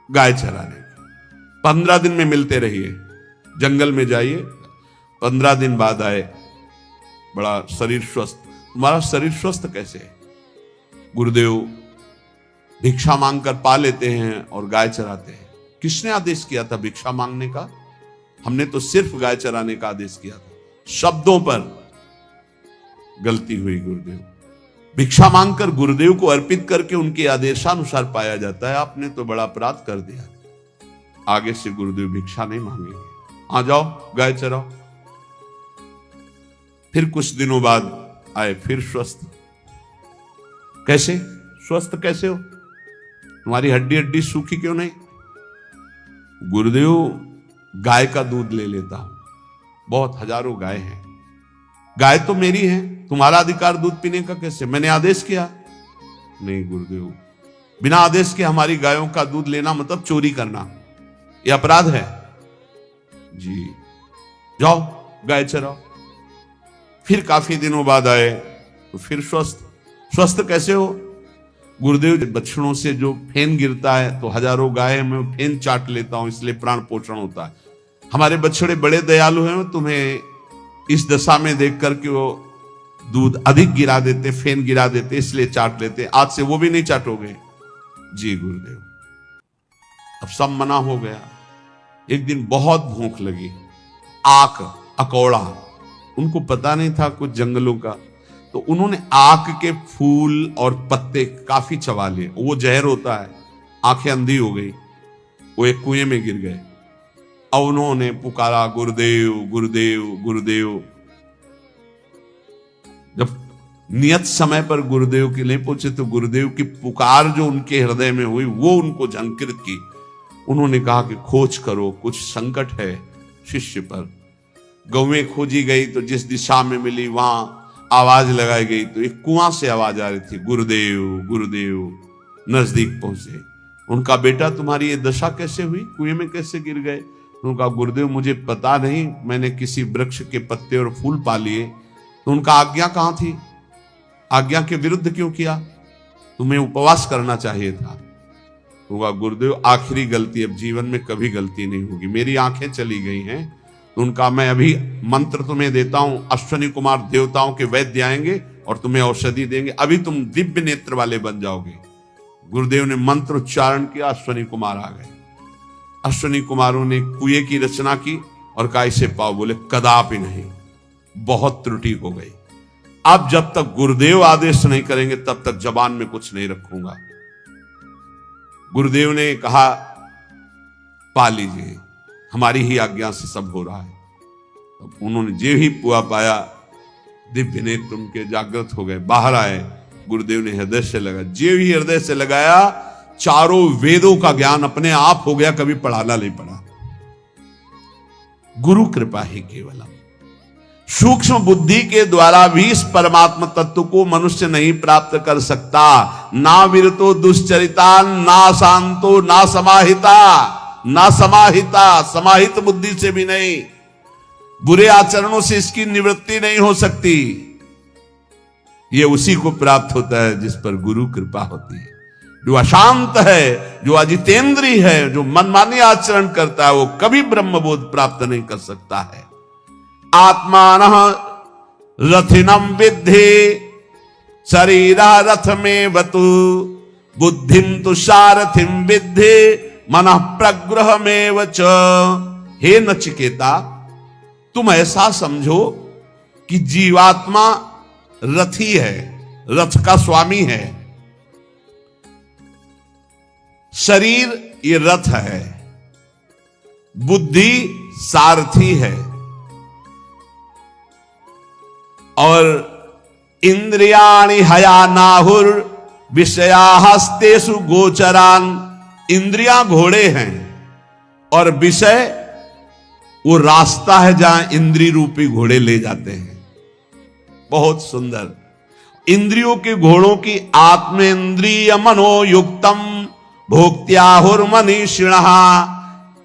गाय चराने की। 15 दिन में मिलते रहिए, जंगल में जाइए, 15 दिन बाद आए, बड़ा शरीर स्वस्थ। तुम्हारा शरीर स्वस्थ कैसे है? गुरुदेव भिक्षा मांगकर पा लेते हैं और गाय चराते हैं। किसने आदेश किया था भिक्षा मांगने का? हमने तो सिर्फ गाय चराने का आदेश किया था। शब्दों पर गलती हुई। गुरुदेव भिक्षा मांगकर गुरुदेव को अर्पित करके उनके आदेशानुसार पाया जाता है। आपने तो बड़ा अपराध कर दिया। आगे से गुरुदेव भिक्षा नहीं मांगेंगे, आ जाओ गाय चराओ। फिर कुछ दिनों बाद आए, फिर स्वस्थ। कैसे स्वस्थ कैसे हो? तुम्हारी हड्डी हड्डी सूखी क्यों नहीं? गुरुदेव गाय का दूध ले लेता हूं, बहुत हजारों गाय हैं, गाय तो मेरी है, तुम्हारा अधिकार दूध पीने का कैसे? मैंने आदेश किया? नहीं गुरुदेव, बिना आदेश के हमारी गायों का दूध लेना मतलब चोरी करना, यह अपराध है। जी जाओ गाय चराओ। फिर काफी दिनों बाद आए तो फिर स्वस्थ। स्वस्थ कैसे हो? गुरुदेव बछड़ों से जो फेन गिरता है तो हजारों गाय मैं फेन चाट लेता हूं, इसलिए प्राण पोषण होता है। हमारे बछड़े बड़े दयालु हैं, तुम्हें इस दशा में देख करके वो दूध अधिक गिरा देते, फेन गिरा देते, इसलिए चाट लेते। आज से वो भी नहीं चाटोगे? जी गुरुदेव। अब सब मना हो गया। एक दिन बहुत भूख लगी, आक अकौड़ा, उनको पता नहीं था कुछ जंगलों का, तो उन्होंने आक के फूल और पत्ते काफी चबा लिए। वो जहर होता है, आंखें अंधी हो गई, वो एक कुएं में गिर गए। और उन्होंने पुकारा गुरुदेव गुरुदेव गुरुदेव। जब नियत समय पर गुरुदेव के लिए पहुंचे तो गुरुदेव की पुकार जो उनके हृदय में हुई वो उनको झंकृत की। उन्होंने कहा कि खोज करो, कुछ संकट है शिष्य पर। गौएं खोजी गई तो जिस दिशा में मिली वहां आवाज लगाई गई तो एक कुआं से आवाज आ रही थी, गुरुदेव गुरुदेव। नजदीक पहुंचे, उनका बेटा तुम्हारी ये दशा कैसे हुई, कुएं में कैसे गिर गए? उनका गुरुदेव मुझे पता नहीं, मैंने किसी वृक्ष के पत्ते और फूल पा लिए। तो उनका आज्ञा कहां थी? आज्ञा के विरुद्ध क्यों किया? तुम्हें उपवास करना चाहिए था। उनका गुरुदेव आखिरी गलती, अब जीवन में कभी गलती नहीं होगी, मेरी आंखें चली गई हैं। उनका मैं अभी मंत्र तुम्हें देता हूं, अश्वनी कुमार देवताओं के वैद्य आएंगे और तुम्हें औषधि देंगे, अभी तुम दिव्य नेत्र वाले बन जाओगे। गुरुदेव ने मंत्र उच्चारण किया, अश्वनी कुमार आ गए। अश्वनी कुमारों ने कुएं की रचना की और कहा इसे पाओ। बोले कदापि नहीं, बहुत त्रुटि हो गई। अब जब तक गुरुदेव आदेश नहीं करेंगे तब तक जबान में कुछ नहीं रखूंगा। गुरुदेव ने कहा पा लीजिए, हमारी ही आज्ञा से सब हो रहा है। तब उन्होंने जो ही पुआ पाया, दिव्य नेत्र उनके जागृत हो गए, बाहर आए। गुरुदेव ने हृदय से लगा, जो ही हृदय से लगाया चारों वेदों का ज्ञान अपने आप हो गया, कभी पढ़ाना नहीं पड़ा। गुरु कृपा ही केवलम। सूक्ष्म बुद्धि के द्वारा भी इस परमात्मा तत्व को मनुष्य नहीं प्राप्त कर सकता। ना विरतो दुश्चरिता, ना शांतो, ना समाहिता, ना समाहिता, समाहित बुद्धि से भी नहीं। बुरे आचरणों से इसकी निवृत्ति नहीं हो सकती। यह उसी को प्राप्त होता है जिस पर गुरु कृपा होती है। जो अशांत है, जो अजितेंद्री है, जो मनमानी आचरण करता है, वो कभी ब्रह्मबोध प्राप्त नहीं कर सकता है। आत्मानः रथिनम विद्धि शरीरा रथ में वतु बुद्धिम तु सारथिम विद्धि मनः प्रग्रह में वच। हे नचिकेता, तुम ऐसा समझो कि जीवात्मा रथी है, रथ का स्वामी है। शरीर ये रथ है, बुद्धि सारथी है, और इंद्रियाणि हयानाहुर विषयास्तेषु गोचरान। इंद्रियां घोड़े हैं और विषय वो रास्ता है जहां इंद्रिय रूपी घोड़े ले जाते हैं। बहुत सुंदर। इंद्रियों के घोड़ों की आत्मेन्द्रिय मनोयुक्तम भोक्त्याहुर्मनीषिणः।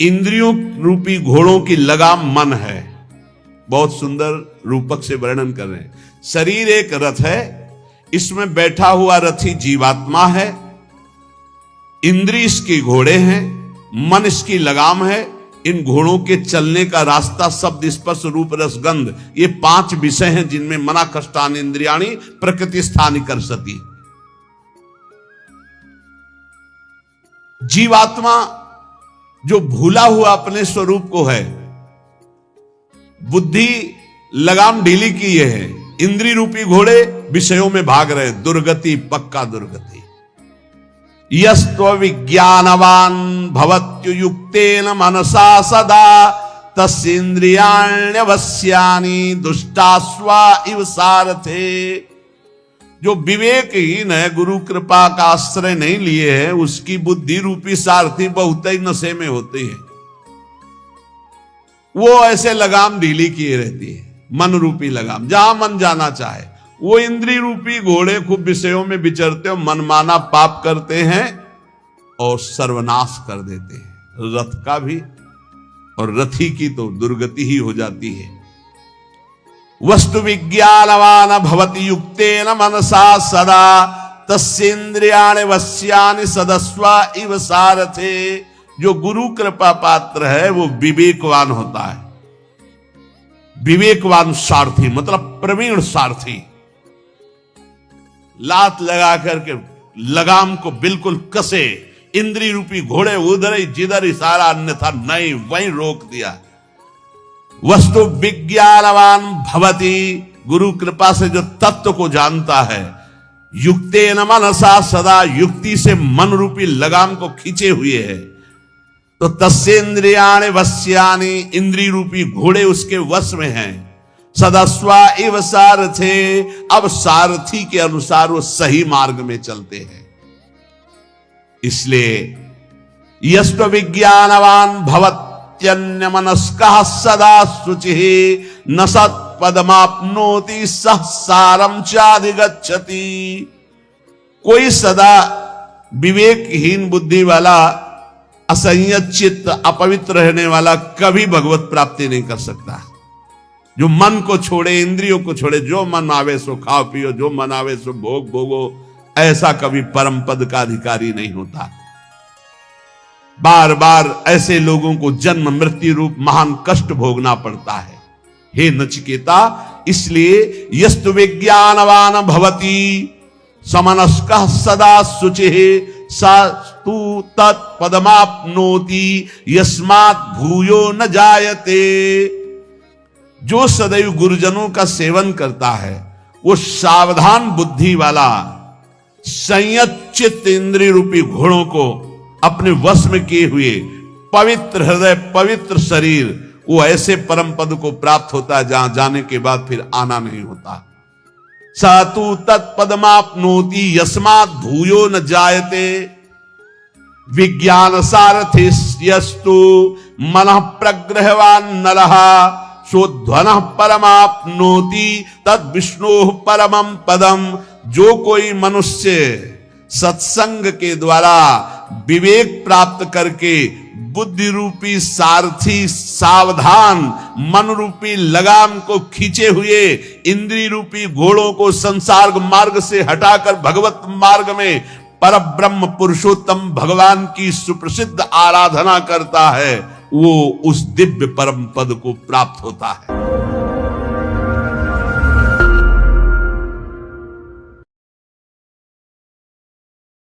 इंद्रियों रूपी घोड़ों की लगाम मन है। बहुत सुंदर रूपक से वर्णन कर रहे हैं। शरीर एक रथ है, इसमें बैठा हुआ रथी जीवात्मा है, इंद्रिय इसके घोड़े हैं, मन इसकी लगाम है। इन घोड़ों के चलने का रास्ता शब्द स्पर्श रूप रसगंध, ये 5 विषय हैं जिनमें मना कष्टान इंद्रियाणी प्रकृति स्थानी कर सती। जीवात्मा जो भूला हुआ अपने स्वरूप को है, बुद्धि लगाम ढीली की है, इंद्रिय रूपी घोड़े विषयों में भाग रहे, दुर्गति, पक्का दुर्गति। यस्त्व विज्ञानवान भवत्युयुक्तेन मनसा सदा तस्येन्द्रियाण्यवस्यानि दुष्टास्वा इव सारथे। जो विवेकहीन है, गुरु कृपा का आश्रय नहीं लिए है, उसकी बुद्धि रूपी सारथी बहुत ही नशे में होती है। वो ऐसे लगाम ढीली किए रहती है, मन रूपी लगाम, जहां मन जाना चाहे। वो इंद्रिय रूपी घोड़े खूब विषयों में विचरते हो, मनमाना पाप करते हैं और सर्वनाश कर देते हैं, रथ का भी और रथी की तो दुर्गति ही हो जाती है। वस्तु विज्ञानवान भवति युक्तेन मनसा सदा तस्येन्द्रियाणि वश्यानि सदस्वा इव सारथे। जो गुरु कृपा पात्र है वो विवेकवान होता है। विवेकवान सारथी मतलब प्रवीण सारथी, लात लगा करके लगाम को बिल्कुल कसे, इंद्रिय रूपी घोड़े उधर ही जिधर इशारा, अन्यथा नहीं, वहीं रोक दिया। वस्तु विज्ञानवान भवति, गुरु कृपा से जो तत्व को जानता है, युक्तेन मनसा सदा, युक्ति से मन रूपी लगाम को खींचे हुए है, तो तस्येन्द्रियाणि वश्यानि, इंद्रिय रूपी घोड़े उसके वश में हैं। सदस्वा इव सारथे, अब सारथी के अनुसार वो सही मार्ग में चलते हैं। इसलिए यस्त्व विज्ञानवान भवत्यन्य मनस्कः सदा शुचिः न सत्पदमाप्नोति सह सारम चाधिगच्छति। कोई सदा विवेकहीन बुद्धि वाला, असंयत चित्त, अपवित्र रहने वाला कभी भगवत प्राप्ति नहीं कर सकता। जो मन को छोड़े, इंद्रियों को छोड़े, जो मन आवे सो खाओ पियो, जो मन आवे सो भोग भोगो, ऐसा कभी परम पद का अधिकारी नहीं होता। बार बार ऐसे लोगों को जन्म मृत्यु रूप महान कष्ट भोगना पड़ता है। हे नचिकेता, इसलिए यस्तु विज्ञानवान भवति समनस्कः सदा शुचिः सास्तु तत्पदमाप्नोति यस्मात् भूयो न जायते। जो सदैव गुरुजनों का सेवन करता है, वो सावधान बुद्धि वाला, संयत चित्त इंद्रिय रूपी घोड़ों को अपने वश में किए हुए, पवित्र हृदय, पवित्र शरीर, वो ऐसे परम पद को प्राप्त होता है जहां जाने के बाद फिर आना नहीं होता। सातु तत्पदमाप्नोति यस्मात् भूयो न जायते। विज्ञान सारथिस्तु मनः प्रग्रहवान नरः सोध्वनः परमाप्नोति तद विष्णोः परमं पदम। जो कोई मनुष्य सत्संग के द्वारा विवेक प्राप्त करके बुद्धि रूपी सारथी, सावधान मन रूपी लगाम को खींचे हुए इंद्रिय रूपी घोड़ों को संसार मार्ग से हटाकर भगवत मार्ग में पर ब्रह्म पुरुषोत्तम भगवान की सुप्रसिद्ध आराधना करता है, वो उस दिव्य परम पद को प्राप्त होता है।